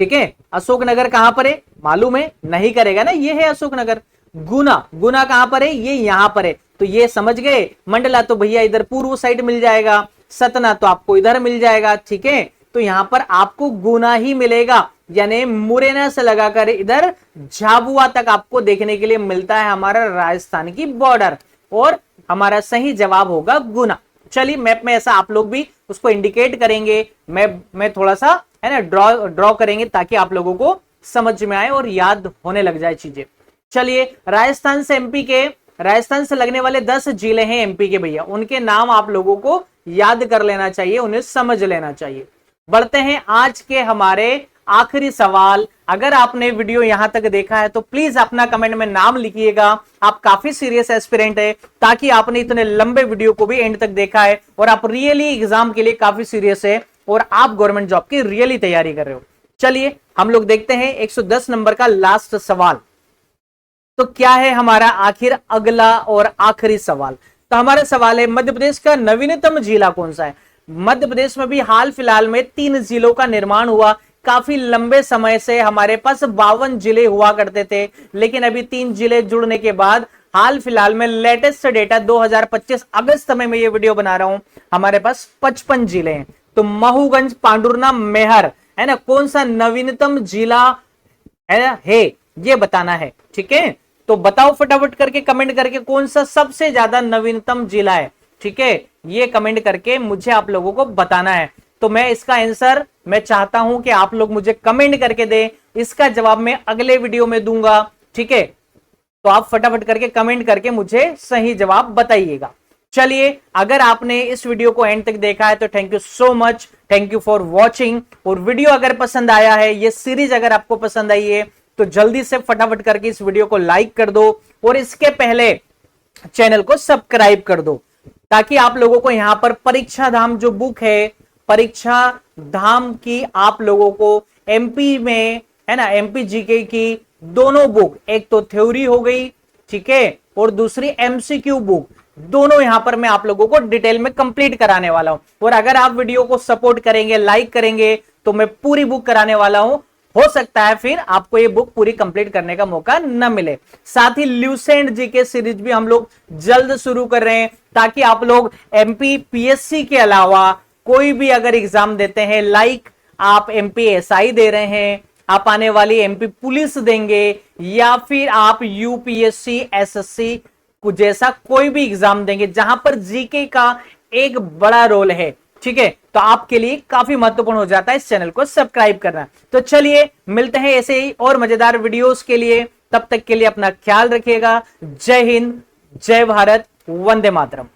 ठीक है, अशोकनगर कहां पर है मालूम है, नहीं करेगा ना, ये है अशोकनगर। गुना कहां पर है, ये यहां पर है, तो ये समझ गए। मंडला तो भैया इधर पूर्व साइड मिल जाएगा, सतना तो आपको इधर मिल जाएगा। ठीक है, तो यहां पर आपको गुना ही मिलेगा, यानी मुरैना से लगाकर इधर झाबुआ तक आपको देखने के लिए मिलता है हमारा राजस्थान की बॉर्डर, और हमारा सही जवाब होगा गुना। चलिए मैप में ऐसा आप लोग भी उसको इंडिकेट करेंगे, मैं थोड़ा सा है ना, ड्रॉ करेंगे ताकि आप लोगों को समझ में आए और याद होने लग जाए चीजें। चलिए, राजस्थान से लगने वाले 10 जिले हैं एमपी के भैया, उनके नाम आप लोगों को याद कर लेना चाहिए, उन्हें समझ लेना चाहिए। बढ़ते हैं आज के हमारे आखिरी सवाल। अगर आपने वीडियो यहां तक देखा है तो प्लीज अपना कमेंट में नाम लिखिएगा, आप काफी सीरियस एस्पिरेंट है, ताकि आपने इतने लंबे वीडियो को भी एंड तक देखा है और आप रियली एग्जाम के लिए काफी सीरियस है और आप गवर्नमेंट जॉब की रियली तैयारी कर रहे हो। चलिए हम लोग देखते हैं 110 नंबर का लास्ट सवाल। तो क्या है हमारा आखिर अगला और आखिरी सवाल? तो हमारा सवाल है, मध्य प्रदेश का नवीनतम जिला कौन सा है? मध्य प्रदेश में भी हाल फिलहाल में 3 जिलों का निर्माण हुआ। काफी लंबे समय से हमारे पास 52 जिले हुआ करते थे, लेकिन अभी 3 जिले जुड़ने के बाद हाल फिलहाल में लेटेस्ट डेटा 2025 अगस्त में मैं ये वीडियो बना रहा हूं, हमारे पास 55 जिले हैं। तो महूगंज, पांडुरना, मेहर, है ना, कौन सा नवीनतम जिला है ये बताना है। ठीक है, तो बताओ फटाफट करके कमेंट करके कौन सा सबसे ज्यादा नवीनतम जिला है। ठीक है, ये कमेंट करके मुझे आप लोगों को बताना है। तो मैं इसका आंसर मैं चाहता हूं कि आप लोग मुझे कमेंट करके दें, इसका जवाब मैं अगले वीडियो में दूंगा। ठीक है, तो आप फटाफट करके कमेंट करके मुझे सही जवाब बताइएगा। चलिए, अगर आपने इस वीडियो को एंड तक देखा है तो thank you so much, thank you for watching. और वीडियो अगर पसंद आया है, ये सीरीज अगर आपको पसंद आई है, तो जल्दी से फटाफट करके इस वीडियो को लाइक कर दो और इसके पहले चैनल को सब्सक्राइब कर दो, ताकि आप लोगों को यहां पर परीक्षा धाम जो बुक है, परीक्षा धाम की आप लोगों को एमपी में, है ना, एमपी जीके की दोनों बुक, एक तो थ्योरी हो गई, ठीक है, और दूसरी एमसीक्यू बुक, दोनों यहां पर मैं आप लोगों को डिटेल में कंप्लीट कराने वाला हूं। और अगर आप वीडियो को सपोर्ट करेंगे, लाइक करेंगे, तो मैं पूरी बुक कराने वाला हूं। हो सकता है फिर आपको ये बुक पूरी कंप्लीट करने का मौका न मिले। साथ ही ल्यूसेंट जीके सीरीज भी हम लोग जल्द शुरू कर रहे हैं, ताकि आप लोग एमपी पीएससी के अलावा कोई भी अगर एग्जाम देते हैं, लाइक आप एमपी एसआई दे रहे हैं, आप आने वाली एमपी पुलिस देंगे, या फिर आप यूपीएससी एसएससी जैसा कोई भी एग्जाम देंगे जहां पर जीके का एक बड़ा रोल है, ठीक है, तो आपके लिए काफी महत्वपूर्ण हो जाता है इस चैनल को सब्सक्राइब करना। तो चलिए मिलते हैं ऐसे ही और मजेदार वीडियोस के लिए, तब तक के लिए अपना ख्याल रखिएगा। जय हिंद, जय भारत, वंदे मातरम।